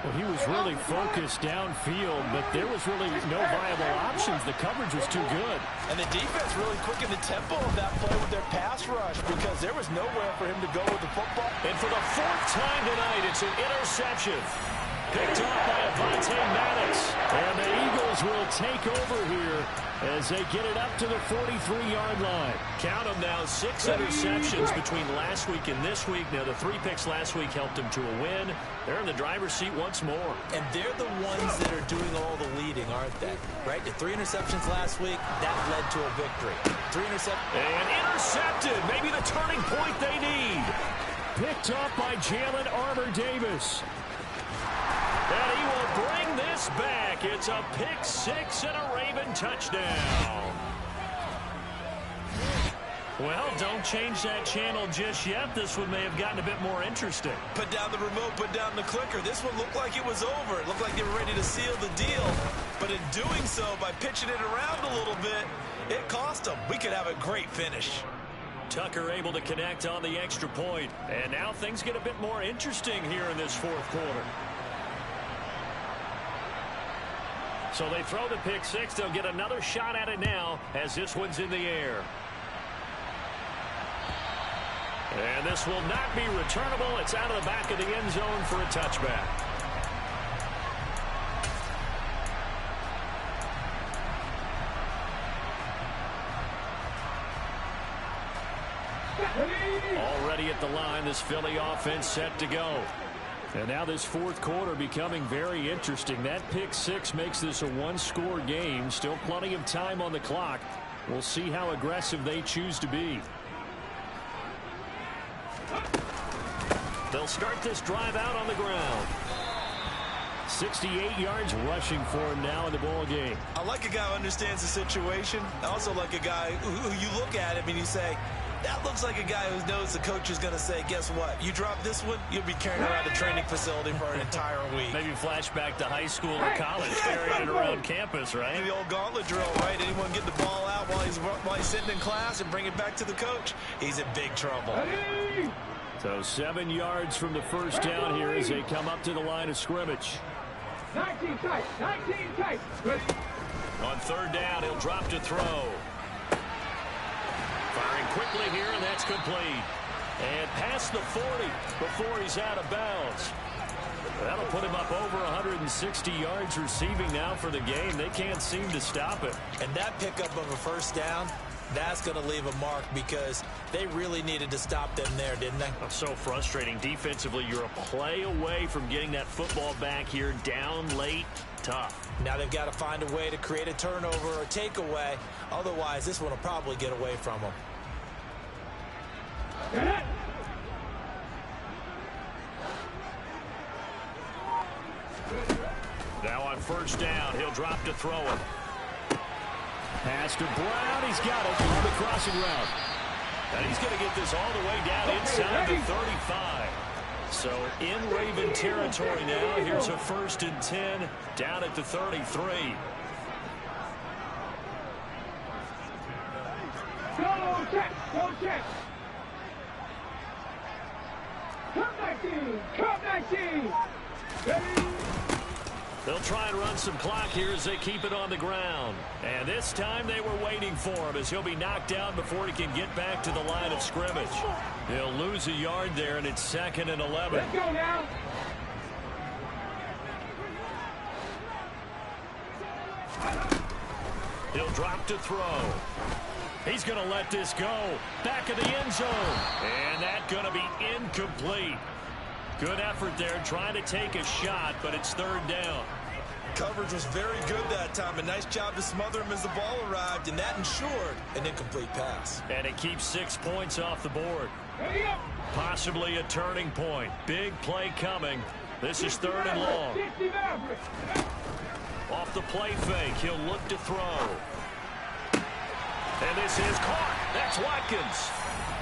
Well, he was really focused downfield, but there was really no viable options. The coverage was too good. And the defense really quickened the tempo of that play with their pass rush because there was nowhere for him to go with the football. And for the 4th time tonight, it's an interception. Picked off by Avonte Maddox. And the Eagles will take over here as they get it up to the 43-yard line. Count them now, 6 interceptions between last week and this week. Now, the 3 picks last week helped them to a win. They're in the driver's seat once more. And they're the ones that are doing all the leading, aren't they? Right? The 3 interceptions last week, that led to a victory. 3 interceptions. And intercepted. Maybe the turning point they need. Picked up by Jalen Armour-Davis. And he will bring this back. It's a pick 6 and a Raven touchdown. Well, don't change that channel just yet. This one may have gotten a bit more interesting. Put down the remote, put down the clicker. This one looked like it was over. It looked like they were ready to seal the deal. But in doing so, by pitching it around a little bit, it cost them. We could have a great finish. Tucker able to connect on the extra point. And now things get a bit more interesting here in this fourth quarter. So they throw the pick 6. They'll get another shot at it now as this one's in the air. And this will not be returnable. It's out of the back of the end zone for a touchback. Already at the line, this Philly offense set to go. And now this fourth quarter becoming very interesting. That pick 6 makes this a 1-score game. Still plenty of time on the clock. We'll see how aggressive they choose to be. They'll start this drive out on the ground. 68 yards rushing for him now in the ball game. I like a guy who understands the situation. I also like a guy who you look at him and you say, that looks like a guy who knows the coach is going to say, guess what? You drop this one, you'll be carrying around the training facility for an entire week. Maybe flashback to high school or college, carrying it around campus, right? The old gauntlet drill, right? Anyone get the ball out while he's sitting in class and bring it back to the coach? He's in big trouble. So 7 yards from the first down here as they come up to the line of scrimmage. 19 tight, 19 tight. On third down, he'll drop to throw. Firing quickly here, and that's complete. And past the 40 before he's out of bounds. That'll put him up over 160 yards receiving now for the game. They can't seem to stop it. And that pickup of a first down, that's going to leave a mark because they really needed to stop them there, didn't they? So frustrating. Defensively, you're a play away from getting that football back here down late. Tough. Now they've got to find a way to create a turnover or takeaway. Otherwise, this one will probably get away from them. Now on first down, he'll drop to throw it. Pass to Brown. He's got it on the crossing route. And he's going to get this all the way down inside the 35. So in Raven territory now. Here's a 1st and 10 down at the 33. Go check, go check. Come 19, come 19. Ready? They'll try and run some clock here as they keep it on the ground. And this time they were waiting for him as he'll be knocked down before he can get back to the line of scrimmage. He'll lose a yard there, and it's 2nd and 11. Let's go now. He'll drop to throw. He's going to let this go. Back of the end zone. And that's going to be incomplete. Good effort there trying to take a shot, but it's 3rd down. Coverage was very good that time. A nice job to smother him as the ball arrived, and that ensured an incomplete pass. And it keeps 6 points off the board. Possibly a turning point. Big play coming. This is 3rd and long. Off the play fake, he'll look to throw. And this is caught. That's Watkins.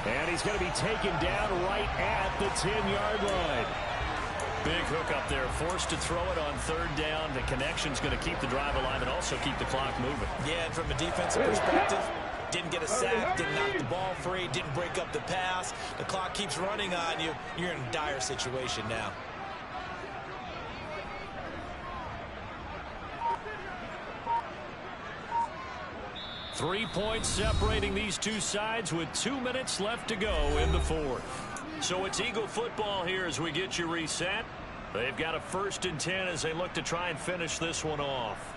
And he's going to be taken down right at the 10-yard line. Big hook up there, forced to throw it on third down. The connection's going to keep the drive alive and also keep the clock moving. Yeah, and from a defensive perspective, didn't get a sack, didn't knock the ball free, didn't break up the pass. The clock keeps running on you. You're in a dire situation now. Three points separating these two sides with 2 minutes left to go in the fourth. So it's Eagle football here as we get you reset. They've got a 1st and 10 as they look to try and finish this one off.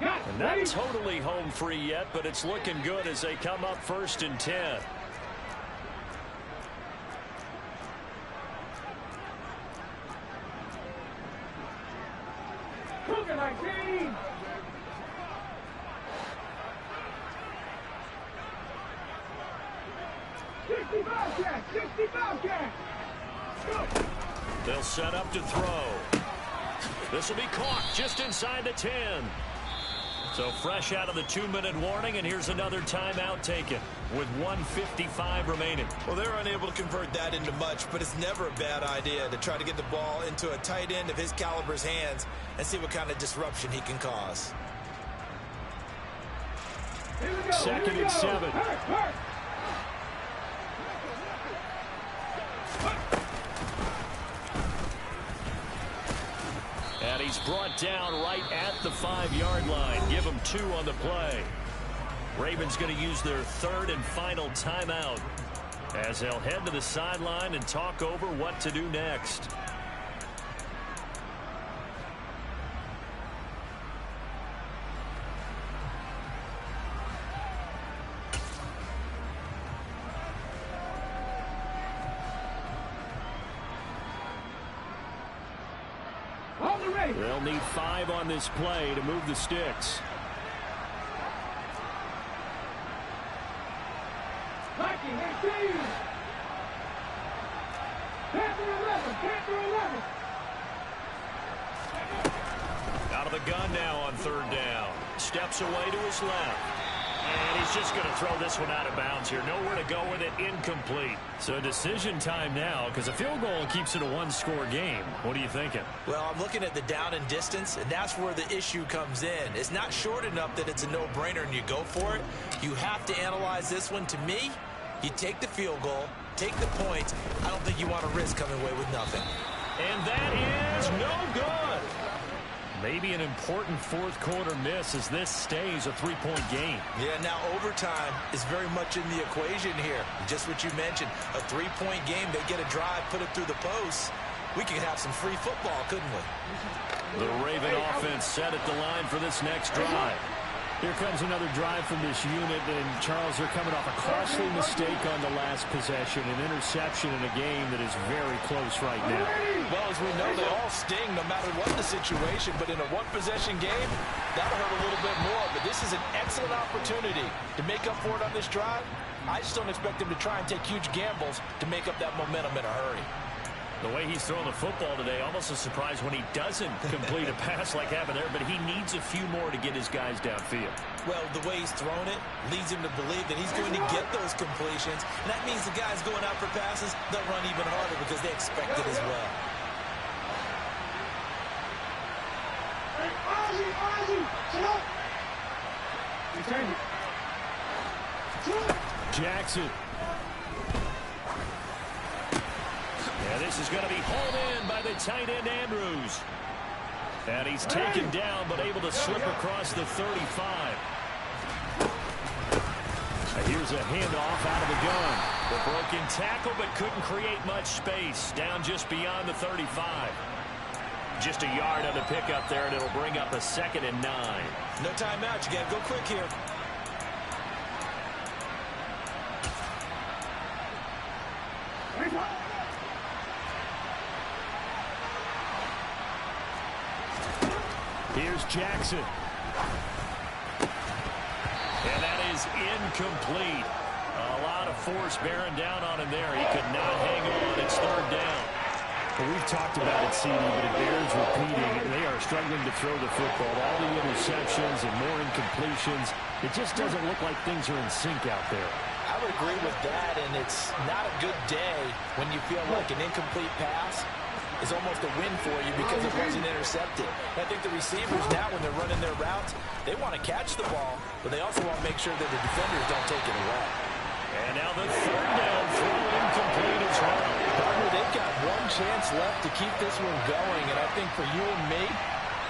And not totally home free yet, but it's looking good as they come up 1st and 10. Cooking like team. They'll set up to throw. This will be caught just inside the 10. So fresh out of the 2-minute warning, and here's another timeout taken with 1:55 remaining. Well, they're unable to convert that into much, but it's never a bad idea to try to get the ball into a tight end of his caliber's hands and see what kind of disruption he can cause. 2nd and 7. And he's brought down right at the 5-yard line. Give him 2 on the play. Ravens going to use their 3rd and final timeout as they'll head to the sideline and talk over what to do next. They'll need 5 on this play to move the sticks. Out of the gun now on 3rd down. Steps away to his left. And he's just going to throw this one out of bounds here. Nowhere to go with it. Incomplete. So decision time now because a field goal keeps it a 1-score game. What are you thinking? Well, I'm looking at the down and distance, and that's where the issue comes in. It's not short enough that it's a no-brainer and you go for it. You have to analyze this one. To me, you take the field goal, take the points. I don't think you want to risk coming away with nothing. And that is no good. Maybe an important 4th-quarter miss as this stays a 3-point game. Yeah, now overtime is very much in the equation here. Just what you mentioned, a 3-point game. They get a drive, put it through the posts. We could have some free football, couldn't we? The Raven offense set at the line for this next drive. Here comes another drive from this unit, and Charles, they're coming off a costly mistake on the last possession, an interception in a game that is very close right now. Well, as we know, they all sting no matter what the situation, but in a one-possession game, that'll hurt a little bit more. But this is an excellent opportunity to make up for it on this drive. I just don't expect him to try and take huge gambles to make up that momentum in a hurry. The way he's throwing the football today, almost a surprise when he doesn't complete a pass like happened there, but he needs a few more to get his guys downfield. Well, the way he's thrown it leads him to believe that he's going to get those completions, and that means the guys going out for passes, they'll run even harder because they expect it as well. Jackson. And this is going to be hauled in by the tight end Andrews. And he's taken down but able to slip across the 35. And here's a handoff out of the gun. The broken tackle but couldn't create much space. Down just beyond the 35. Just a yard on the pickup there, and it'll bring up a 2nd and 9. No timeout. You got to go quick here. Here's Jackson. And that is incomplete. A lot of force bearing down on him there. He could not hang on. It's 3rd down. Well, we've talked about it, CD, but it bears repeating. They are struggling to throw the football. All the interceptions and more incompletions. It just doesn't look like things are in sync out there. I would agree with that, and it's not a good day when you feel like an incomplete pass is almost a win for you because it wasn't intercepted. I think the receivers now, when they're running their routes, they want to catch the ball, but they also want to make sure that the defenders don't take it away. And now the third down throw incomplete as well. Partner, they've got one chance left to keep this one going, and I think for you and me,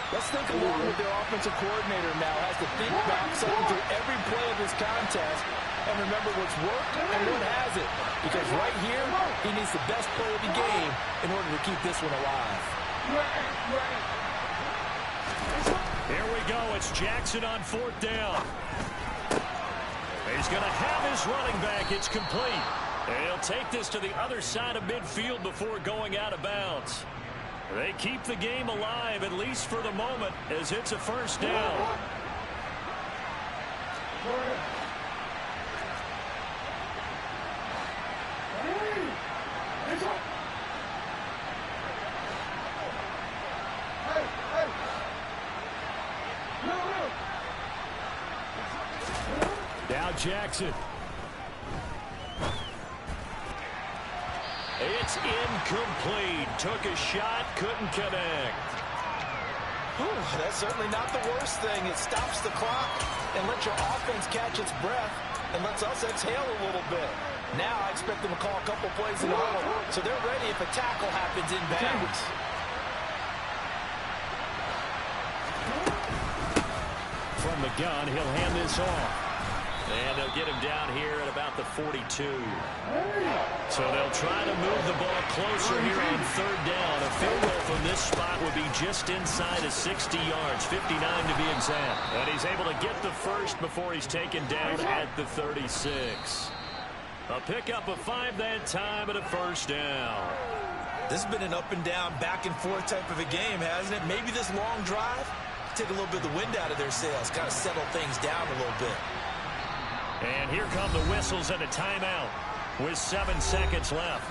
let's think along with their offensive coordinator now has to think back, cycle through every play of this contest, and remember what's worked and what hasn't. Because right here, he needs the best play of the game in order to keep this one alive. Here we go. It's Jackson on fourth down. He's going to have his running back. It's complete. And he'll take this to the other side of midfield before going out of bounds. They keep the game alive, at least for the moment, as it's a first down. Now Jackson. It's incomplete. Took a shot, couldn't connect. That's certainly not the worst thing. It stops the clock and lets your offense catch its breath and lets us exhale a little bit. Now I expect them to call a couple plays in a row, so they're ready if a tackle happens in bounds. From the gun, he'll hand this off. And they'll get him down here at about the 42. So they'll try to move the ball closer here on third down. A field goal from this spot would be just inside of 60 yards, 59 to be exact. And he's able to get the first before he's taken down at the 36. A pickup of 5 that time and a first down. This has been an up and down, back and forth type of a game, hasn't it? Maybe this long drive take a little bit of the wind out of their sails, kind of settle things down a little bit. And here come the whistles and a timeout with 7 seconds left.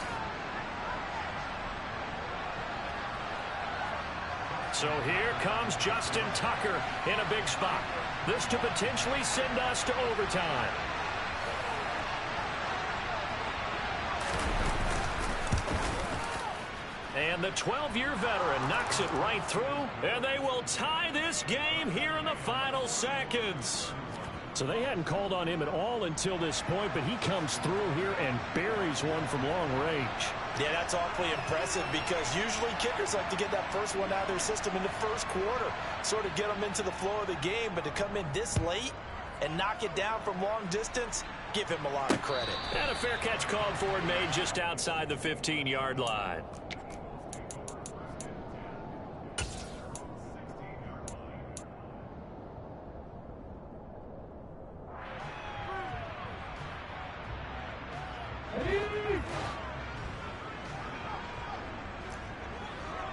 So here comes Justin Tucker in a big spot. This to potentially send us to overtime. And the 12-year veteran knocks it right through, and they will tie this game here in the final seconds. So they hadn't called on him at all until this point, but he comes through here and buries one from long range. Yeah, that's awfully impressive because usually kickers like to get that first one out of their system in the first quarter, sort of get them into the flow of the game, but to come in this late and knock it down from long distance, give him a lot of credit. And a fair catch called for and made just outside the 15-yard line.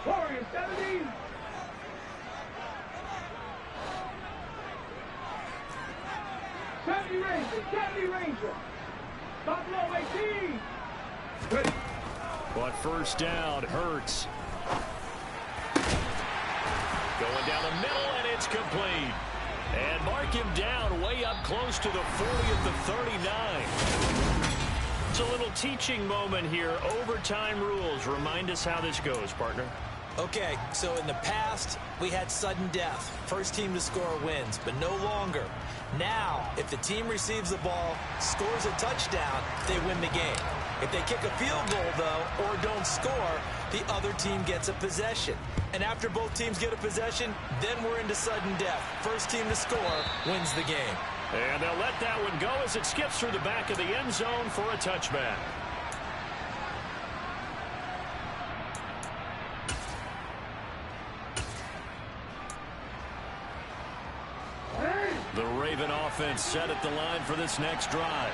Warriors 70. Sandy Ranger. Buffalo 18. Ready. But first down, Hurts. Going down the middle, and it's complete. And mark him down way up close to the 40 at the 39. It's a little teaching moment here. Overtime rules. Remind us how this goes, partner. Okay, so in the past, we had sudden death. First team to score wins, but no longer. Now, if the team receives the ball, scores a touchdown, they win the game. If they kick a field goal, though, or don't score, the other team gets a possession. And after both teams get a possession, then we're into sudden death. First team to score wins the game. And they'll let that one go as it skips through the back of the end zone for a touchback. The Raven offense set at the line for this next drive.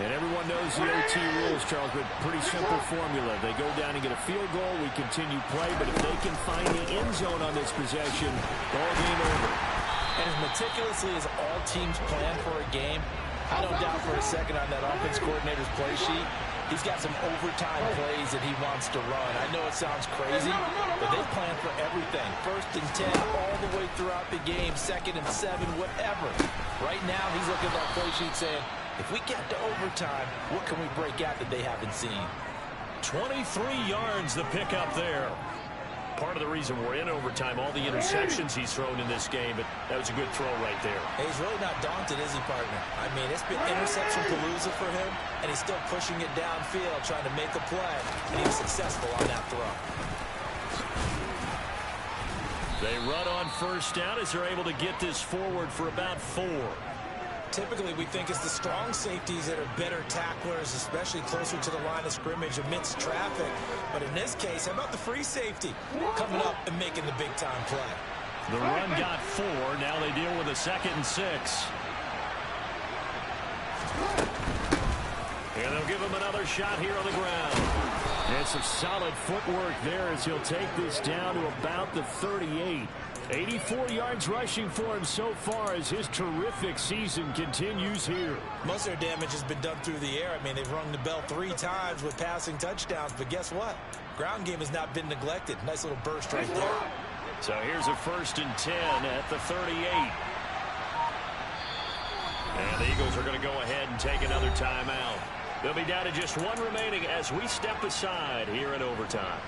And everyone knows the OT rules, Charles, but pretty simple formula. They go down and get a field goal, we continue play, but if they can find the end zone on this possession, ball game over. And as meticulously as all teams plan for a game, I don't doubt for a second on that offense coordinator's play sheet, He's got some overtime plays that he wants to run. I know it sounds crazy, but they plan for everything. 1st and 10 all the way throughout the game, 2nd and 7, whatever. Right now, he's looking at that play sheet saying, if we get to overtime, what can we break out that they haven't seen? 23 yards the pickup there. Part of the reason we're in overtime, all the interceptions he's thrown in this game, but that was a good throw right there. Hey, he's really not daunted, is he, partner? I mean, it's been interception palooza for him, and he's still pushing it downfield, trying to make a play, and he was successful on that throw. They run on 1st down as they're able to get this forward for about 4. Typically, we think it's the strong safeties that are better tacklers, especially closer to the line of scrimmage amidst traffic. But in this case, how about the free safety coming up and making the big-time play? The run got 4. Now they deal with a 2nd and 6. And they'll give him another shot here on the ground. And some solid footwork there as he'll take this down to about the 38. 84 yards rushing for him so far as his terrific season continues here. Most of their damage has been done through the air. I mean, they've rung the bell 3 times with passing touchdowns, but guess what? Ground game has not been neglected. Nice little burst right there. So here's a 1st and 10 at the 38. And the Eagles are going to go ahead and take another timeout. They'll be down to just 1 remaining as we step aside here in overtime.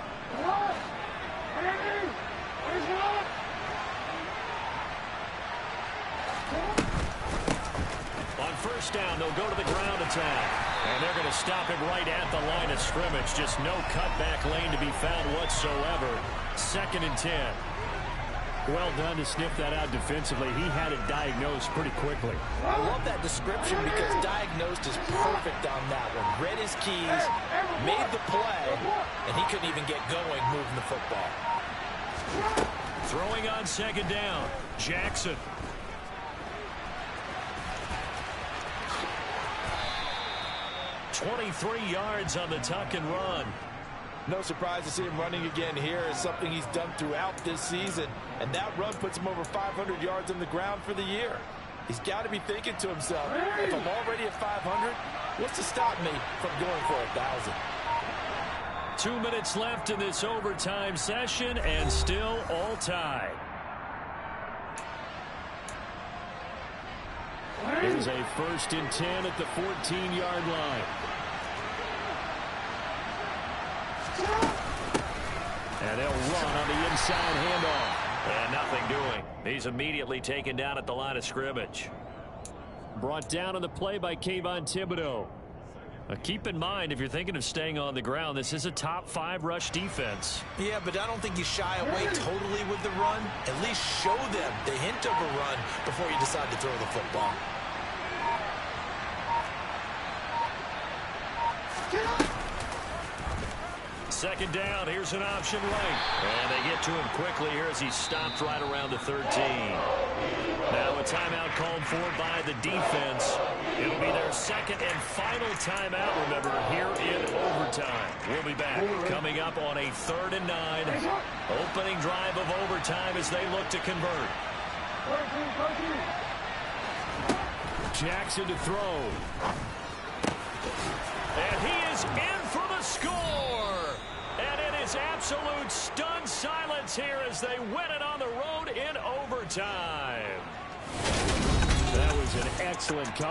On 1st down, they'll go to the ground attack. And they're going to stop him right at the line of scrimmage. Just no cutback lane to be found whatsoever. 2nd and 10. Well done to sniff that out defensively. He had it diagnosed pretty quickly. I love that description because diagnosed is perfect on that one. Read his keys, made the play, and he couldn't even get going moving the football. Throwing on 2nd down, Jackson. .23 yards on the tuck and run. No surprise to see him running again here. It's something he's done throughout this season. And that run puts him over 500 yards on the ground for the year. He's got to be thinking to himself, if I'm already at 500, what's to stop me from going for 1,000? 2 minutes left in this overtime session and still all tied. Here's a 1st and 10 at the 14-yard line. And they'll run on the inside handoff. And nothing doing. He's immediately taken down at the line of scrimmage. Brought down on the play by Kayvon Thibodeau. Now keep in mind, if you're thinking of staying on the ground, this is a top 5 rush defense. Yeah, but I don't think you shy away totally with the run. At least show them the hint of a run before you decide to throw the football. Second down, here's an option right. And they get to him quickly here as he's stopped right around the 13. Now a timeout called for by the defense. It'll be their 2nd and final timeout, remember, here in overtime. We'll be back coming up on a 3rd and 9. Opening drive of overtime as they look to convert. Jackson to throw. And he is in for the score. And it is absolute stunned silence here as they win it on the road in overtime. That was an excellent